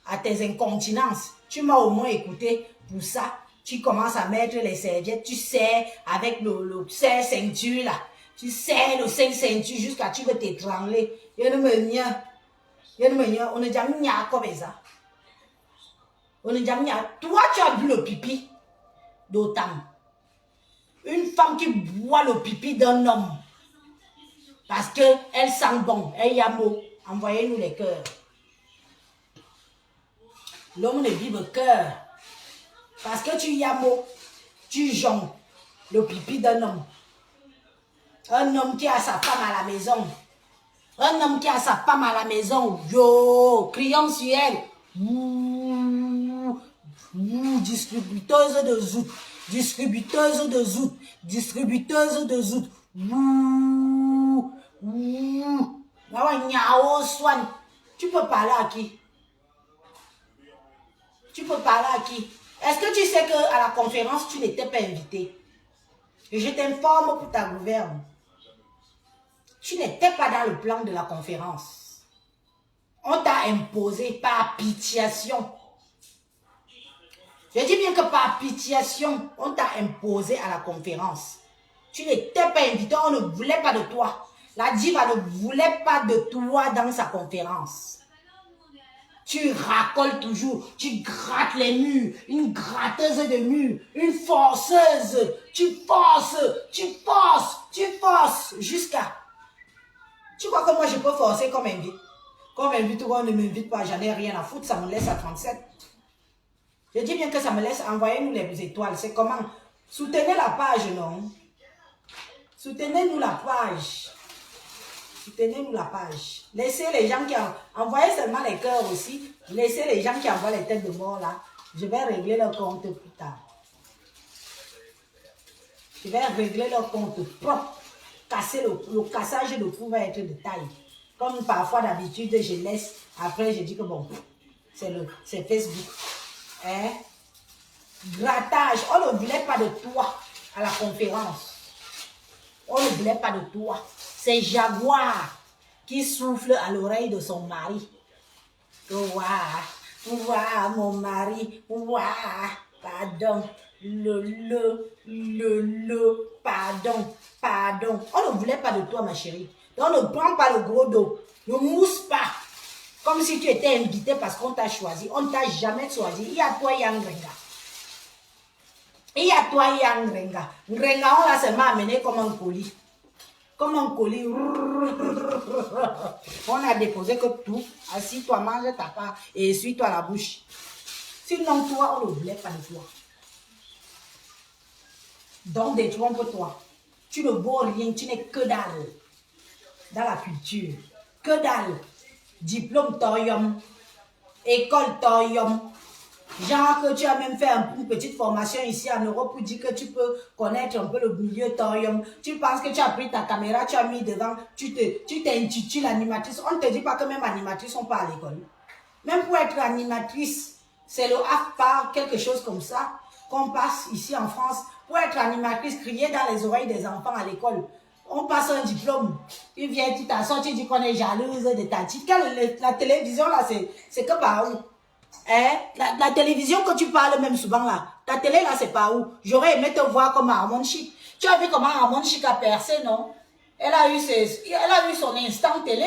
Speaker 1: à tes incontinences. Tu m'as au moins écouté pour ça. Tu commences à mettre les serviettes, tu serres avec le serre-ceinture là. Tu serres le serre-ceinture jusqu'à tu veux t'étrangler. On ne dit jamais comme ça. On ne dit jamais. Toi, tu as bu le pipi d'autant. Une femme qui boit le pipi d'un homme. Parce qu'elle sent bon. Elle y a mot. Envoyez-nous les cœurs. L'homme ne vibre cœur. Parce que tu y as mot. Tu jongles le pipi d'un homme. Un homme qui a sa femme à la maison. Un homme qui a sa femme à la maison, yo, criant sur elle, distributeuse de zout, distributeuse de zout, distributeuse de zout, tu peux parler à qui? Tu peux parler à qui? Est-ce que tu sais qu'à la conférence, tu n'étais pas invité? Et je t'informe pour ta gouverne. Tu n'étais pas dans le plan de la conférence. On t'a imposé par pitiation. Je dis bien que par pitiation, on t'a imposé à la conférence. Tu n'étais pas invité, on ne voulait pas de toi. La diva ne voulait pas de toi dans sa conférence. Tu racoles toujours, tu grattes les murs, une gratteuse de murs, une forceuse. Tu forces jusqu'à... Tu crois que moi je peux forcer comme invite? Comme invite ou on ne m'invite pas, j'en ai rien à foutre, ça me laisse à 37. Je dis bien que ça me laisse, envoyez-nous les étoiles. C'est comment? Soutenez la page, non? Soutenez-nous la page. Soutenez-nous la page. Laissez les gens qui envoyez seulement les cœurs aussi. Laissez les gens qui envoient les têtes de mort là. Je vais régler leur compte plus tard. Je vais régler leur compte propre. Le cassage de fou va être de taille. Comme parfois d'habitude, je laisse. Après, je dis que bon, c'est Facebook. Hein? Grattage. On ne voulait pas de toi à la conférence. On ne voulait pas de toi. C'est Jaguar qui souffle à l'oreille de son mari. Ouah, mon mari. Ouah, pardon. Pardon. On ne voulait pas de toi, ma chérie. Donc, ne prends pas le gros dos. Ne mousse pas. Comme si tu étais invité parce qu'on t'a choisi. On ne t'a jamais choisi. Il y a toi, Yang Renga. Il y a toi, Yang Renga. Renga, on l'a seulement amené comme un colis. Comme un colis. On a déposé que tout. Assis-toi, mange ta part et essuie-toi la bouche. Sinon, toi, on ne voulait pas de toi. Donc, détrompe-toi. Tu ne vaux rien, tu n'es que dalle. Dans la culture. Que dalle. Diplôme Toyum. École Toyum. Genre que tu as même fait une petite formation ici en Europe pour dire que tu peux connaître un peu le milieu Toyum. Tu penses que tu as pris ta caméra, tu as mis devant, tu t'intitules animatrice. On ne te dit pas que même animatrice, on part à l'école. Même pour être animatrice, c'est le AFPA, quelque chose comme ça, qu'on passe ici en France. Pour être animatrice, crier dans les oreilles des enfants à l'école. On passe un diplôme. Tu viens, tu t'assois, tu dis qu'on est jalouse de ta petite. La télévision, là, c'est que par où? Hein? La télévision que tu parles même souvent, là. Ta télé, là, c'est par où? J'aurais aimé te voir comme Harmon Chic. Tu as vu comment Harmon Chic a percé, non? Elle a eu son instant télé.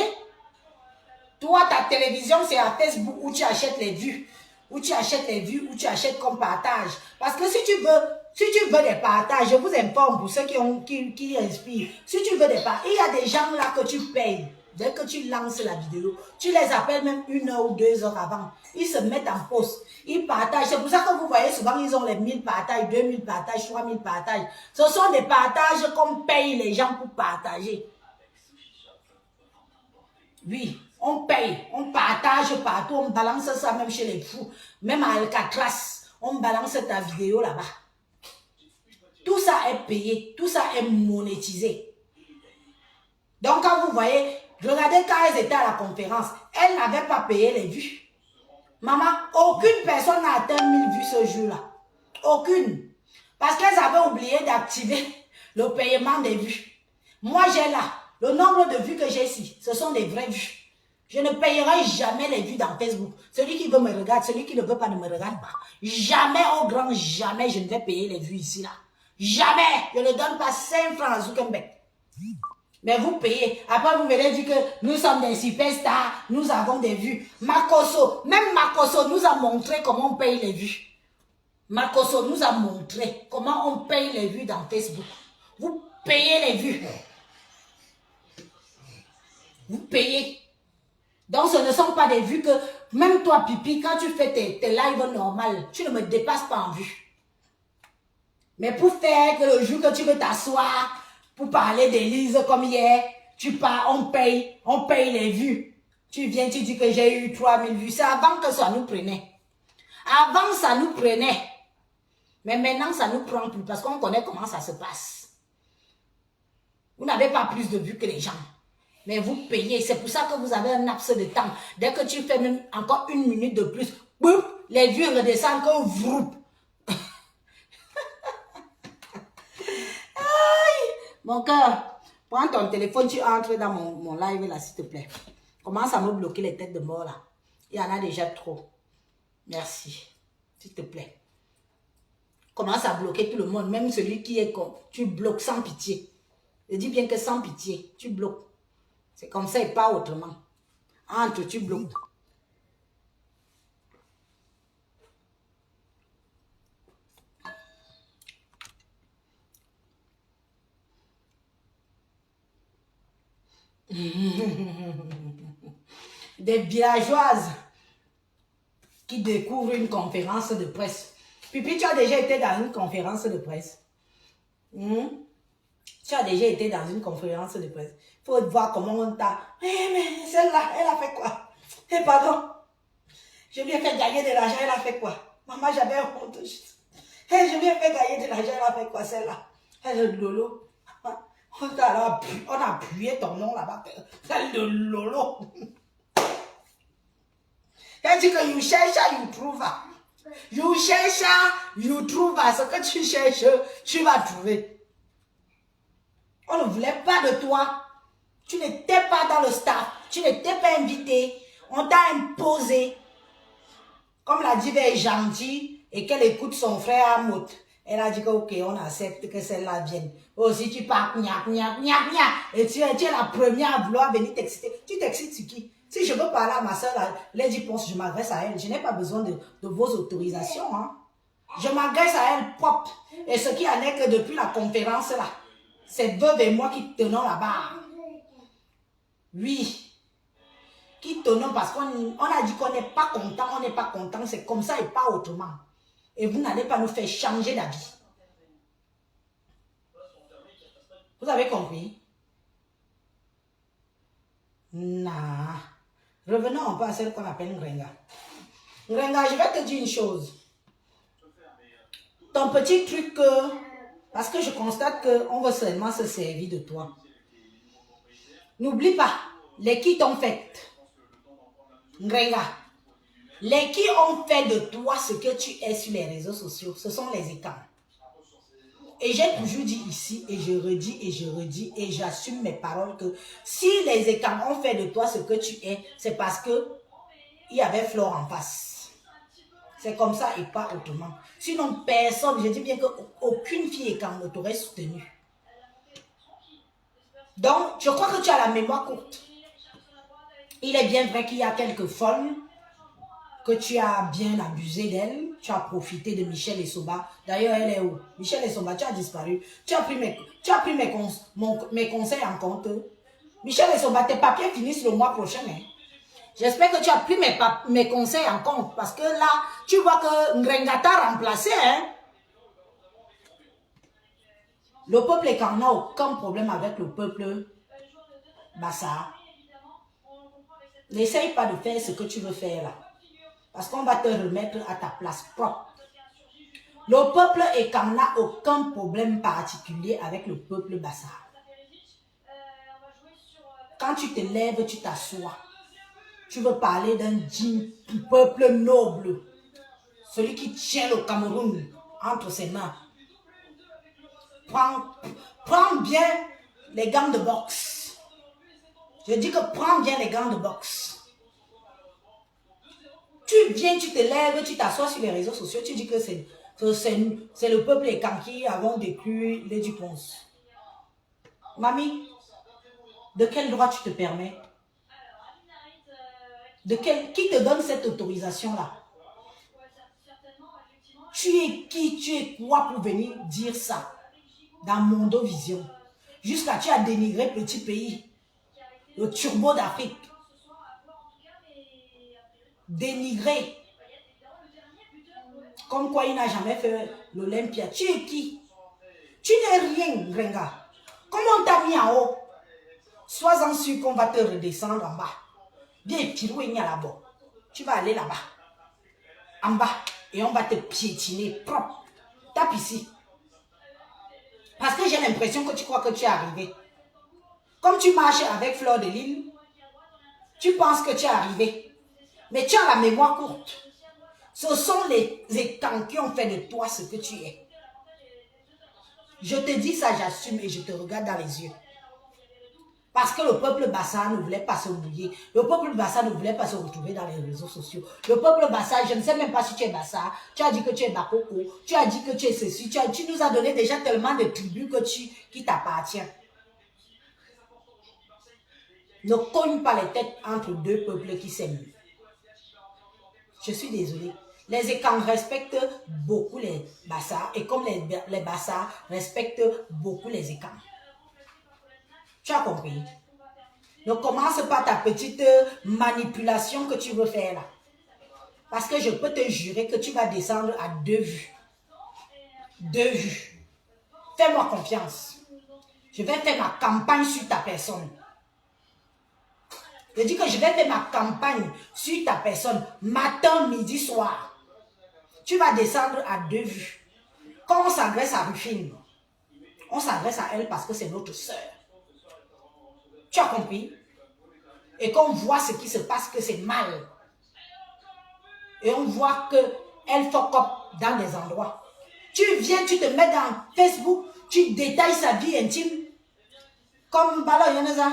Speaker 1: Toi, ta télévision, c'est à Facebook où tu achètes les vues. Où tu achètes les vues, où tu achètes comme partage. Parce que si tu veux des partages, je vous informe pour ceux qui inspirent. Si tu veux des partages, il y a des gens là que tu payes. Dès que tu lances la vidéo, tu les appelles même 1 heure ou 2 heures avant. Ils se mettent en pause. Ils partagent. C'est pour ça que vous voyez souvent, ils ont les 1000 partages, 2000 partages, 3000 partages. Ce sont des partages qu'on paye les gens pour partager. Oui. On paye, on partage partout, on balance ça même chez les fous. Même à Alcatraz, on balance ta vidéo là-bas. Tout ça est payé, tout ça est monétisé. Donc quand vous voyez, regardez quand elles étaient à la conférence, elles n'avaient pas payé les vues. Maman, aucune personne n'a atteint 1000 vues ce jour-là. Aucune. Parce qu'elles avaient oublié d'activer le paiement des vues. Moi j'ai là, le nombre de vues que j'ai ici, ce sont des vraies vues. Je ne payerai jamais les vues dans Facebook. Celui qui veut me regarder, celui qui ne veut pas ne me regarde pas. Jamais, au grand jamais, je ne vais payer les vues ici, là. Jamais. Je ne donne pas 5 francs à Zuckerberg. Mais vous payez. Après, vous venez dire que nous sommes des superstars, nous avons des vues. Makoso, même Makoso nous a montré comment on paye les vues. Makoso nous a montré comment on paye les vues dans Facebook. Vous payez les vues. Vous payez. Donc, ce ne sont pas des vues que, même toi, Pipi, quand tu fais tes lives normales, tu ne me dépasses pas en vue. Mais pour faire que le jour que tu veux t'asseoir, pour parler d'Élise comme hier, tu pars, on paye les vues. Tu viens, tu dis que j'ai eu 3000 vues. C'est avant que ça nous prenait. Avant, ça nous prenait. Mais maintenant, ça nous prend plus parce qu'on connaît comment ça se passe. Vous n'avez pas plus de vues que les gens. Mais vous payez. C'est pour ça que vous avez un laps de temps. Dès que tu fais même encore 1 minute de plus, boum, les vues redescendent comme vous. Mon cœur, prends ton téléphone, tu entres dans mon live là, s'il te plaît. Commence à me bloquer les têtes de mort là. Il y en a déjà trop. Merci. S'il te plaît. Commence à bloquer tout le monde, même celui qui est con. Tu bloques sans pitié. Je dis bien que sans pitié, tu bloques. C'est comme ça et pas autrement. Entre, tu bloques. Des villageoises qui découvrent une conférence de presse. Pipi, tu as déjà été dans une conférence de presse. Tu as déjà été dans une conférence de presse. Il faut voir comment on t'a... mais celle-là, elle a fait quoi? Eh pardon. Je lui ai fait gagner de l'argent, elle a fait quoi? Maman, j'avais honte. Hey, je viens faire gagner de l'argent avec quoi celle-là? Elle dit Lolo. On a appuyé ton nom là-bas. Elle dit Lolo. Elle dit que you cherches, you trouves. You cherches, you trouves. Ce que tu cherches, tu vas trouver. On ne voulait pas de toi. Tu n'étais pas dans le staff. Tu n'étais pas invité. On t'a imposé. Comme la diva est gentille et qu'elle écoute son frère Amout. Elle a dit que ok, on accepte que celle-là vienne. Oh, si tu pars, et tu es la première à vouloir venir t'exciter. Tu t'excites sur qui? Si je veux parler à ma soeur, Lady Ponce, je m'adresse à elle. Je n'ai pas besoin de vos autorisations. Hein. Je m'adresse à elle propre. Et ce qui en est que depuis la conférence là, c'est Veuve et moi qui tenons la barre. Oui. Qui tenons parce qu'on a dit qu'on n'est pas content, on n'est pas content. C'est comme ça et pas autrement. Et vous n'allez pas nous faire changer d'avis. Vous avez compris? Nah. Revenons un peu à celle qu'on appelle Ngrenga. Ngrenga, je vais te dire une chose. Ton petit truc, parce que je constate qu'on veut seulement se servir de toi. N'oublie pas, les qui t'ont fait. Ngrenga. Les qui ont fait de toi ce que tu es sur les réseaux sociaux, ce sont les écrans. Et j'ai toujours dit ici, et je redis, et j'assume mes paroles que si les écrans ont fait de toi ce que tu es, c'est parce que il y avait Flore en face. C'est comme ça et pas autrement. Sinon, personne, je dis bien qu'aucune fille écran ne t'aurait soutenu. Donc, je crois que tu as la mémoire courte. Il est bien vrai qu'il y a quelques folles que tu as bien abusé d'elle, tu as profité de Michel Essoba. D'ailleurs, elle est où? Michel Essoba, tu as disparu. Tu as pris mes conseils en compte. Michel Essoba, tes papiers finissent le mois prochain. Hein? J'espère que tu as pris mes conseils en compte. Parce que là, tu vois que Ngrenga t'a remplacé. Hein? Le peuple Ekan n'a aucun problème avec le peuple Bassa. N'essaye pas de faire ce que tu veux faire là. Parce qu'on va te remettre à ta place propre. Le peuple Ekan n'a aucun problème particulier avec le peuple Bassa. Quand tu te lèves, tu t'assois. Tu veux parler d'un peuple noble. Celui qui tient le Cameroun entre ses mains. Prends bien les gants de boxe. Je dis que prends bien les gants de boxe. Tu viens, tu te lèves, tu t'assois sur les réseaux sociaux, tu dis que c'est le peuple Ekan qui avons décrit Lady Ponce. Mamie, de quel droit tu te permets? Qui te donne cette autorisation-là? Tu es qui, tu es quoi pour venir dire ça dans Mondovision? Jusqu'à tu as dénigré petit pays, le turbo d'Afrique. Dénigré. Comme quoi il n'a jamais fait l'Olympia. Tu es qui? Tu n'es rien, Ngrenga. Comme on t'a mis en haut, sois-en sûr qu'on va te redescendre en bas. Bien, là-bas. Tu vas aller là-bas. En bas. Et on va te piétiner propre. Tape ici. Parce que j'ai l'impression que tu crois que tu es arrivé. Comme tu marches avec Fleur de Lille, tu penses que tu es arrivé. Mais tu as la mémoire courte. Ce sont les écrans qui ont fait de toi ce que tu es. Je te dis ça, j'assume et je te regarde dans les yeux. Parce que le peuple Bassa ne voulait pas se mouiller. Le peuple Bassa ne voulait pas se retrouver dans les réseaux sociaux. Le peuple Bassa, je ne sais même pas si tu es Bassa. Tu as dit que tu es Bakoko. Tu as dit que tu es ceci. Tu nous as donné déjà tellement de tribus qui t'appartiennent. Ne cogne pas les têtes entre deux peuples qui s'aiment. Je suis désolée. Les Ekans respectent beaucoup les Bassa et comme les Bassa respectent beaucoup les Ekans. Tu as compris? Ne commence pas ta petite manipulation que tu veux faire là. Parce que je peux te jurer que tu vas descendre à 2 vues. 2 vues. Fais-moi confiance. Je vais faire ma campagne sur ta personne. Je dis que je vais faire ma campagne sur ta personne, matin, midi, soir. tu vas descendre à 2 vues. Quand on s'adresse à Rufine, on s'adresse à elle parce que c'est notre sœur. Tu as compris? Et qu'on voit ce qui se passe, que c'est mal. Et on voit qu'elle fuck up dans des endroits. Tu viens, tu te mets dans Facebook, tu détailles sa vie intime. Comme Bala Yonaza.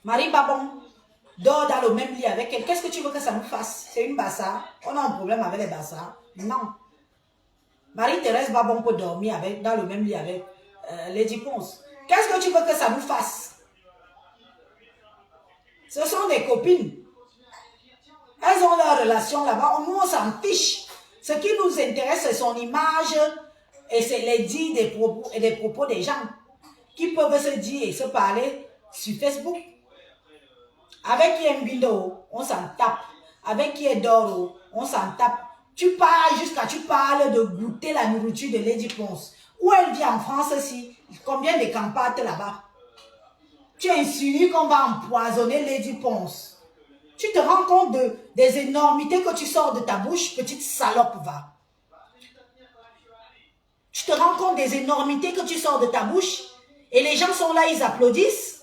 Speaker 1: Marie Babon dort dans le même lit avec elle. Qu'est-ce que tu veux que ça nous fasse? C'est une bassa. On a un problème avec les bassas? Non. Marie-Thérèse Babon peut dormir dans le même lit avec Lady Ponce. Qu'est-ce que tu veux que ça nous fasse? Ce sont des copines. Elles ont leur relation là-bas. Nous, on s'en fiche. Ce qui nous intéresse, c'est son image et c'est les dits des propos et les propos des gens qui peuvent se dire et se parler sur Facebook. Avec qui est Mbindo, on s'en tape. Avec qui est Doro, on s'en tape. Tu parles jusqu'à tu parles de goûter la nourriture de Lady Ponce. Où elle vit en France aussi? Combien de campagnes là-bas? Tu insinues qu'on va empoisonner Lady Ponce. Tu te rends compte des énormités que tu sors de ta bouche, petite salope, va. Tu te rends compte des énormités que tu sors de ta bouche et les gens sont là, ils applaudissent.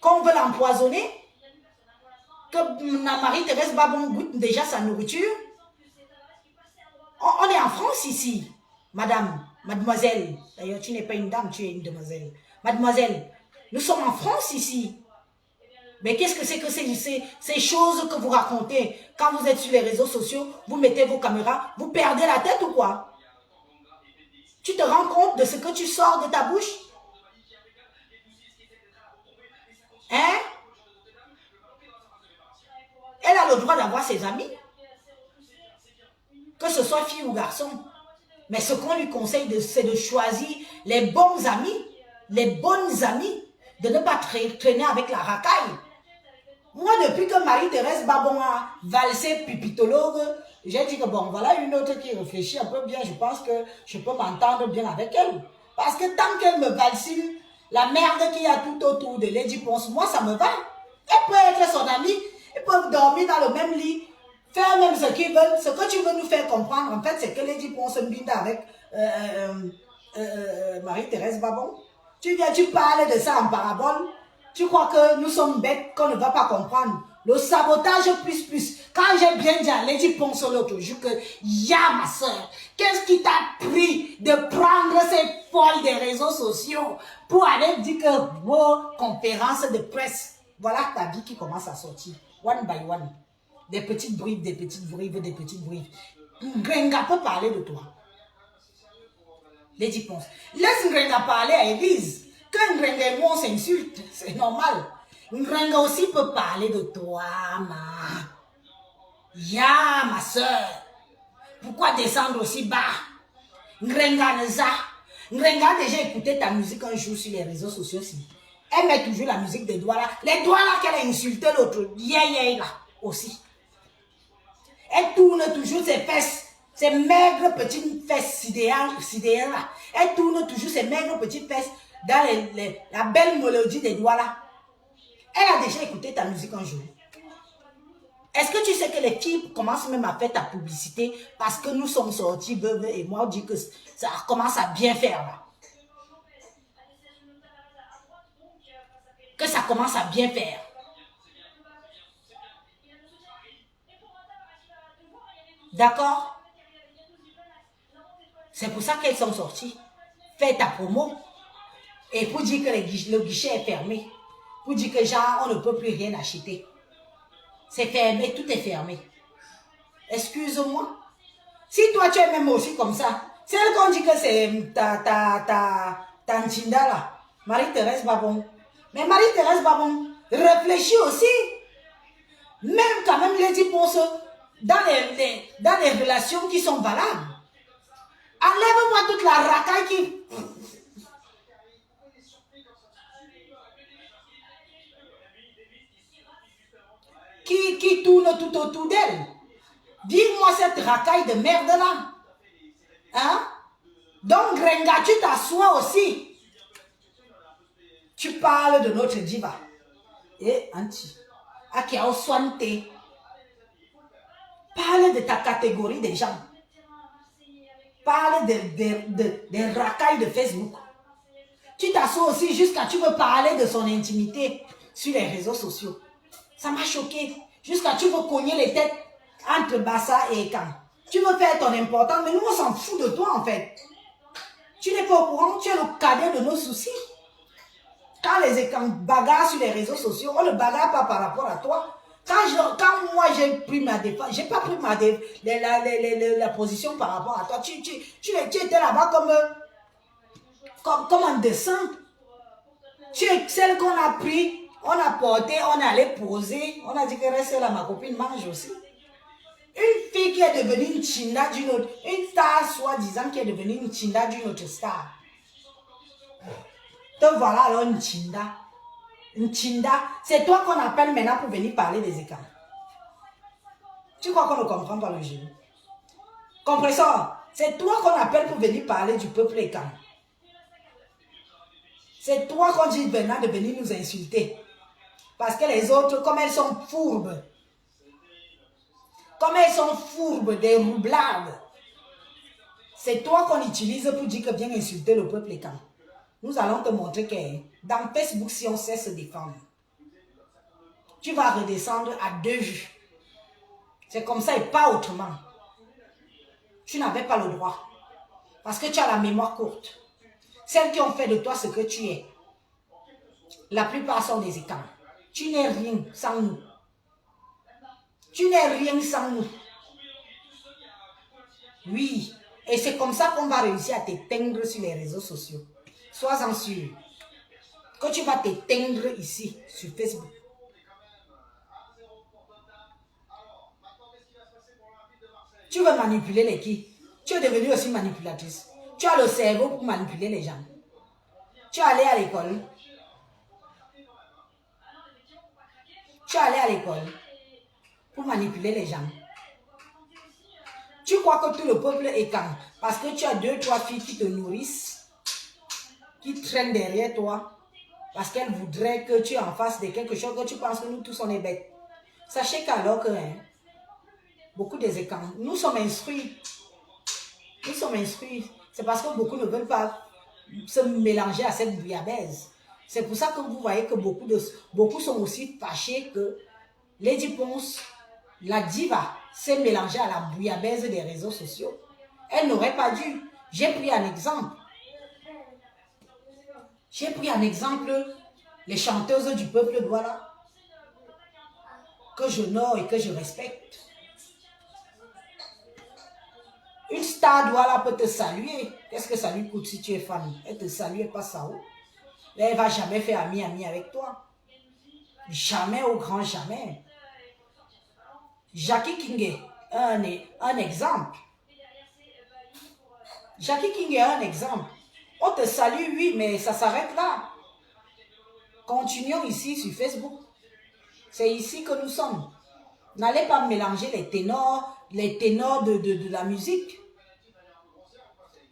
Speaker 1: Qu'on veut l'empoisonner, que Marie-Thérèse Babon goûte déjà sa nourriture. On est en France ici, madame, mademoiselle. D'ailleurs, tu n'es pas une dame, tu es une demoiselle. Mademoiselle, nous sommes en France ici. Mais qu'est-ce que c'est que ces choses que vous racontez? Quand vous êtes sur les réseaux sociaux, vous mettez vos caméras, vous perdez la tête ou quoi? Tu te rends compte de ce que tu sors de ta bouche? Hein? Elle a le droit d'avoir ses amis. Que ce soit fille ou garçon. Mais ce qu'on lui conseille, c'est de choisir les bons amis, les bonnes amies, de ne pas traîner avec la racaille. Moi, depuis que Marie-Thérèse Babon a valsé pipitologue, j'ai dit que bon, voilà une autre qui réfléchit un peu bien. Je pense que je peux m'entendre bien avec elle. Parce que tant qu'elle me valsine la merde qu'il y a tout autour de Lady Ponce, moi, ça me va. Elle peut être son amie, ils peuvent dormir dans le même lit, faire même ce qu'ils veulent. Ce que tu veux nous faire comprendre, en fait, c'est que Lady Ponce binda avec Marie-Thérèse Babon. Tu viens, tu parles de ça en parabole. Tu crois que nous sommes bêtes, qu'on ne va pas comprendre. Le sabotage plus. Quand j'ai bien dit à Lady Ponce l'autre jour que, ya ma soeur, qu'est-ce qui t'a pris de prendre ces folles des réseaux sociaux pour aller dire que vos conférences de presse, voilà ta vie qui commence à sortir, one by one. Des petites briefs, des petites briefs, des petites briefs. Ngrenga peut parler de toi. Lady Ponce. Laisse Ngrenga parler à Élise. Que Ngrenga et moi on s'insulte, c'est normal. Ngrenga aussi peut parler de toi, Ya, ma soeur. Pourquoi descendre aussi bas? Ngrenga Neza. Ngrenga a déjà écouté ta musique un jour sur les réseaux sociaux aussi. Elle met toujours la musique des doigts là. Les doigts là qu'elle a insulté l'autre. Yeah, là aussi. Elle tourne toujours ses fesses. Ces maigres petites fesses sidérales là. Elle tourne toujours ses maigres petites fesses dans la belle mélodie des doigts là. Elle a déjà écouté ta musique un jour. Est-ce que tu sais que les filles commencent même à faire ta publicité parce que nous sommes sortis, Beuve et moi, on dit que ça commence à bien faire là. Que ça commence à bien faire. D'accord? C'est pour ça qu'elles sont sorties. Fais ta promo. Et pour dire que le guichet est fermé. Pour dire que genre, on ne peut plus rien acheter. C'est fermé, tout est fermé. Excuse-moi. Si toi, tu es même aussi comme ça, c'est elle qu'on dit que c'est ta Ntinda là, Marie-Thérèse Babon. Mais Marie-Thérèse Babon réfléchit aussi. Même quand même, Lady Ponce, dans les relations qui sont valables. Enlève-moi toute la racaille qui tourne tout autour d'elle. Dis-moi cette racaille de merde là. Hein? Donc, Grenga, tu t'assois aussi. Tu parles de notre diva. Et anti. Akia Oswante. Parle de ta catégorie des gens. Parle des racailles de Facebook. Tu t'assois aussi jusqu'à tu veux parler de son intimité sur les réseaux sociaux. Ça m'a choqué. Jusqu'à tu veux cogner les têtes entre Bassa et Ekan. Tu veux faire ton important, mais nous on s'en fout de toi en fait. Tu n'es pas au courant, tu es le cadet de nos soucis. Quand les Ekan bagarrent sur les réseaux sociaux, on ne bagarre pas par rapport à toi. Quand moi j'ai pris ma défense, j'ai pas pris la position par rapport à toi. Tu étais là-bas comme un dessin. Tu es celle qu'on a pris, on a porté, on allait poser. On a dit que reste là, ma copine mange aussi. Une fille qui est devenue une chinda d'une autre, une star soi-disant qui est devenue une chinda d'une autre star. Te voilà alors une chinda. Une chinda, c'est toi qu'on appelle maintenant pour venir parler des écarts. Tu crois qu'on ne comprend pas le jeu? Compresseur, c'est toi qu'on appelle pour venir parler du peuple écart. C'est toi qu'on dit maintenant de venir nous insulter. Parce que les autres, comme elles sont fourbes, des roublades, c'est toi qu'on utilise pour dire que viens insulter le peuple écart. Nous allons te montrer que dans Facebook, si on sait se défendre, tu vas redescendre à 2 vues. C'est comme ça et pas autrement. Tu n'avais pas le droit. Parce que tu as la mémoire courte. Celles qui ont fait de toi ce que tu es, la plupart sont des écarts. Tu n'es rien sans nous. Tu n'es rien sans nous. Oui. Et c'est comme ça qu'on va réussir à t'éteindre sur les réseaux sociaux. Sois-en sûr que tu vas t'éteindre ici, sur Facebook. Tu veux manipuler les qui? Tu es devenue aussi manipulatrice. Tu as le cerveau pour manipuler les gens. Tu es allé à l'école. Tu es allé à l'école pour manipuler les gens. Tu crois que tout le peuple est calme parce que tu as 2, 3 filles qui te nourrissent, qui traînent derrière toi, parce qu'elles voudraient que tu es en face de quelque chose, que tu penses que nous tous on est bêtes. Sachez qu'alors que beaucoup des écrans, nous sommes instruits. Nous sommes instruits. C'est parce que beaucoup ne veulent pas se mélanger à cette bouillabaisse. C'est pour ça que vous voyez que beaucoup sont aussi fâchés que Lady Ponce, la diva, s'est mélangée à la bouillabaisse des réseaux sociaux. Elle n'aurait pas dû. J'ai pris un exemple. J'ai pris un exemple les chanteuses du peuple Douala que j'honore et que je respecte. Une star Douala peut te saluer. Qu'est-ce que ça lui coûte si tu es fan? Elle te salue et passe à haut. Elle ne va jamais faire ami avec toi. Jamais au grand jamais. Jackie King est un exemple. Jackie King est un exemple. On te salue, oui, mais ça s'arrête là. Continuons ici sur Facebook. C'est ici que nous sommes. N'allez pas mélanger les ténors de la musique.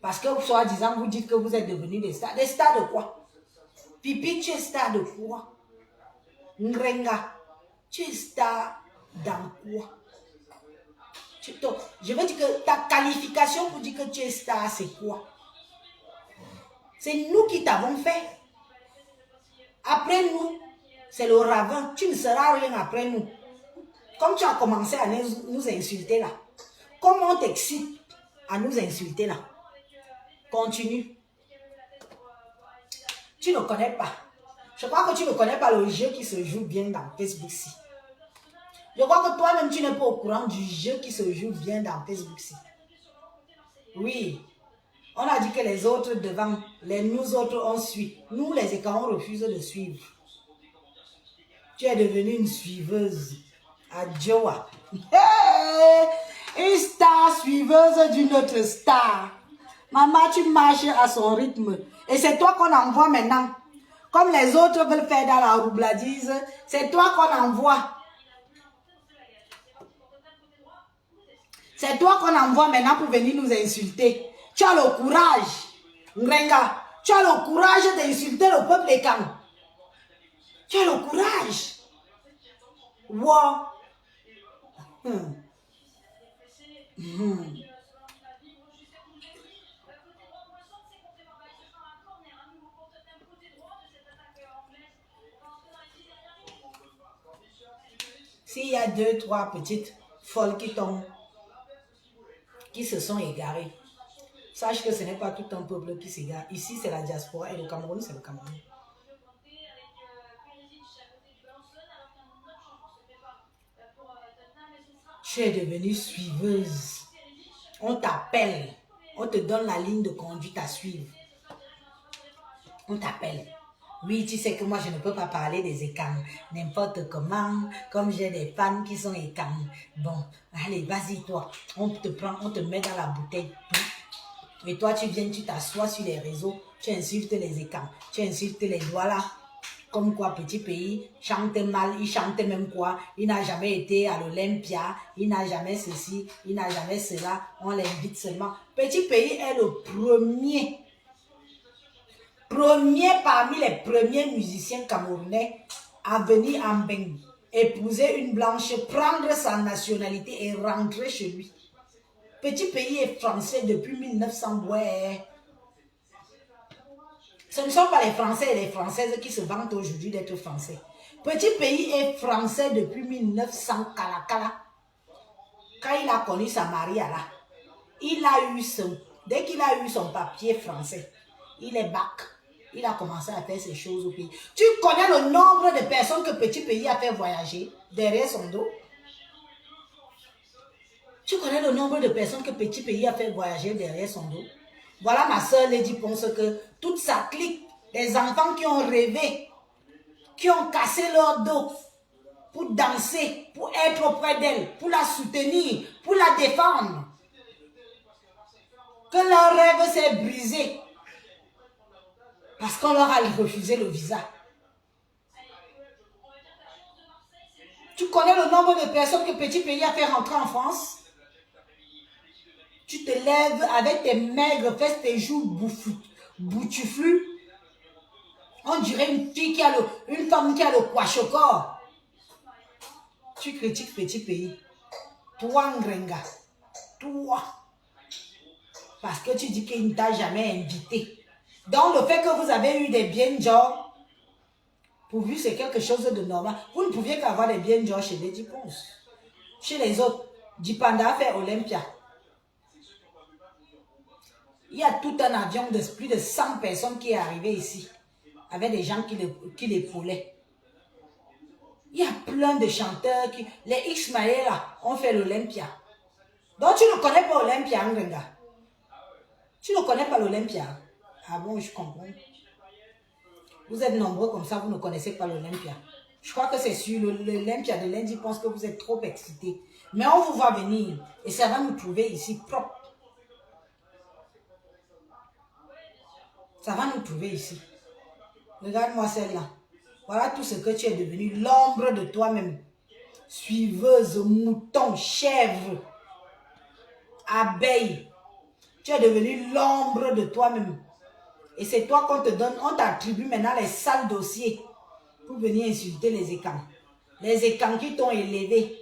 Speaker 1: Parce que, soi-disant, vous dites que vous êtes devenus des stars. Des stars de quoi? Pipi, tu es star de quoi? Ngrenga, tu es star dans quoi? Je veux dire que ta qualification pour dire que tu es star, c'est quoi? C'est nous qui t'avons fait. Après nous, c'est le ravin. Tu ne seras rien après nous. Comme tu as commencé à nous insulter là. Comment on t'excite à nous insulter là? Continue. Tu ne connais pas. Je crois que tu ne connais pas le jeu qui se joue bien dans Facebook-ci. Je crois que toi-même, tu n'es pas au courant du jeu qui se joue bien dans Facebook-ci. Oui. On a dit que les autres devant, nous autres, on suit. Nous, les écarts, on refuse de suivre. Tu es devenue une suiveuse. Adjoa. Hey! Une star suiveuse d'une autre star. Maman, tu marches à son rythme. Et c'est toi qu'on envoie maintenant. Comme les autres veulent faire dans la roubladise, c'est toi qu'on envoie. C'est toi qu'on envoie maintenant pour venir nous insulter. Tu as le courage, Ngrenga, tu as le courage d'insulter le peuple écan. Tu as le courage. Wow. S'il y a 2-3 petites folles qui se sont égarées, sache que ce n'est pas tout un peuple qui s'égare. Ici, c'est la diaspora et le Cameroun, c'est le Cameroun. Tu es devenue suiveuse. On t'appelle. On te donne la ligne de conduite à suivre. On t'appelle. Oui, tu sais que moi, je ne peux pas parler des écans. N'importe comment, comme j'ai des fans qui sont écans. Bon, allez, vas-y, toi. On te prend, on te met dans la bouteille. Et toi, tu viens, tu t'assois sur les réseaux. Tu insultes les écans. Tu insultes les doigts là. Comme quoi, petit pays, chante mal, il chante même quoi. Il n'a jamais été à l'Olympia. Il n'a jamais ceci, il n'a jamais cela. On l'invite seulement. Petit pays est le premier parmi les premiers musiciens camerounais à venir en Beng, épouser une blanche, prendre sa nationalité et rentrer chez lui. Petit pays est français depuis 1900. Ouais. Ce ne sont pas les Français et les Françaises qui se vantent aujourd'hui d'être français. Petit pays est français depuis 1900. Quand il a connu sa Maria là, dès qu'il a eu son papier français, il est bac. Il a commencé à faire ces choses au pays. Tu connais le nombre de personnes que Petit Pays a fait voyager derrière son dos? Tu connais le nombre de personnes que Petit Pays a fait voyager derrière son dos? Voilà ma soeur Lady pense que toute sa clique, les enfants qui ont rêvé, qui ont cassé leur dos pour danser, pour être auprès d'elle, pour la soutenir, pour la défendre, que leur rêve s'est brisé parce qu'on leur a refusé le visa. Tu connais le nombre de personnes que Petit Pays a fait rentrer en France? Tu te lèves avec tes maigres fesses, tes joues boutuflues. On dirait une femme qui a le quachocor. Tu critiques Petit Pays. Toi, Ngrenga. Toi. Parce que tu dis qu'il ne t'a jamais invité. Donc, le fait que vous avez eu des biens genre, pourvu c'est quelque chose de normal. Vous ne pouviez qu'avoir des biens genre chez Lady Ponce. Chez les autres, Dipanda a fait Olympia. Il y a tout un avion de plus de 100 personnes qui est arrivé ici. Avec des gens qui l'épaulaient. Il y a plein de chanteurs les X-Maé là ont fait l'Olympia. Donc tu ne connais pas Olympia, Ngrenga. Tu ne connais pas l'Olympia. Ah bon, je comprends. Vous êtes nombreux comme ça, vous ne connaissez pas l'Olympia. Je crois que c'est sur l'Olympia de lundi, je pense que vous êtes trop excités. Mais on vous voit venir et ça va nous trouver ici propre. Ça va nous trouver ici. Regarde-moi celle-là. Voilà tout ce que tu es devenu, l'ombre de toi-même. Suiveuse, mouton, chèvre, abeille. Tu es devenu l'ombre de toi-même. Et c'est toi qu'on te donne, on t'attribue maintenant les sales dossiers pour venir insulter les écans. Les écans qui t'ont élevé.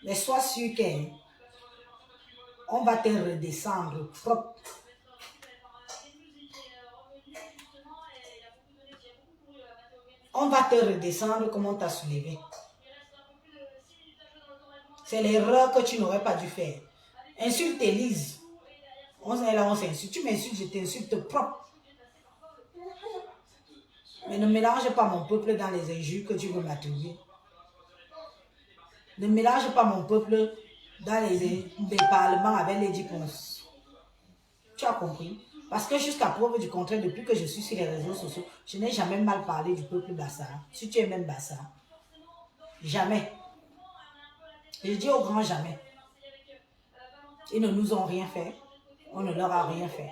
Speaker 1: Mais sois sûr qu'on va te redescendre propre. On va te redescendre comme on t'a soulevé. C'est l'erreur que tu n'aurais pas dû faire. Insulte Élise. On s'insulte. Tu m'insultes, je t'insulte propre. Mais ne mélange pas mon peuple dans les injures que tu veux m'attribuer. Ne mélange pas mon peuple dans les parlements avec les Ponce. Tu as compris? Parce que jusqu'à preuve du contraire, depuis que je suis sur les réseaux sociaux, je n'ai jamais mal parlé du peuple Bassara. Si tu es même Bassara. Jamais. Je dis au grand jamais. Ils ne nous ont rien fait. On ne leur a rien fait.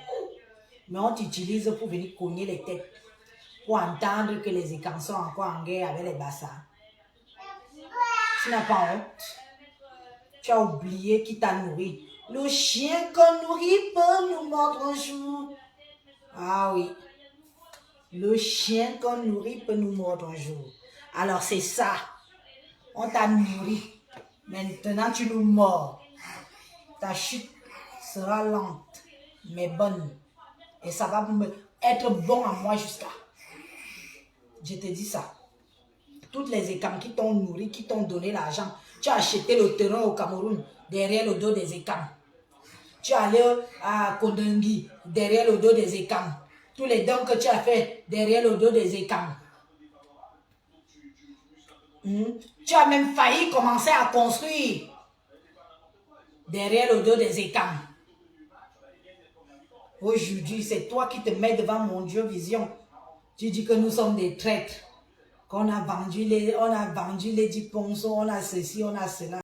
Speaker 1: Mais on t'utilise pour venir cogner les têtes. Pour entendre que les écans sont encore en guerre avec les Bassara. Tu n'as pas honte. Tu as oublié qui t'a nourri. Le chien qu'on nourrit peut nous mordre un jour. Ah oui. Le chien qu'on nourrit peut nous mordre un jour. Alors c'est ça. On t'a nourri. Maintenant tu nous mords. ta chute sera lente, mais bonne. Et ça va être bon à moi jusqu'à. Je te dis ça. Toutes les écames qui t'ont nourri, qui t'ont donné l'argent. Tu as acheté le terrain au Cameroun, derrière le dos des écames. Tu es allé à Kodengui, derrière le dos des écames. Tous les dons que tu as fait, derrière le dos des écames. Tu as même failli commencer à construire derrière le dos des écames. Aujourd'hui, c'est toi qui te mets devant mon Dieu Vision. Tu dis que nous sommes des traîtres. Qu'on a vendu les 10 ponceaux, on a ceci, on a cela.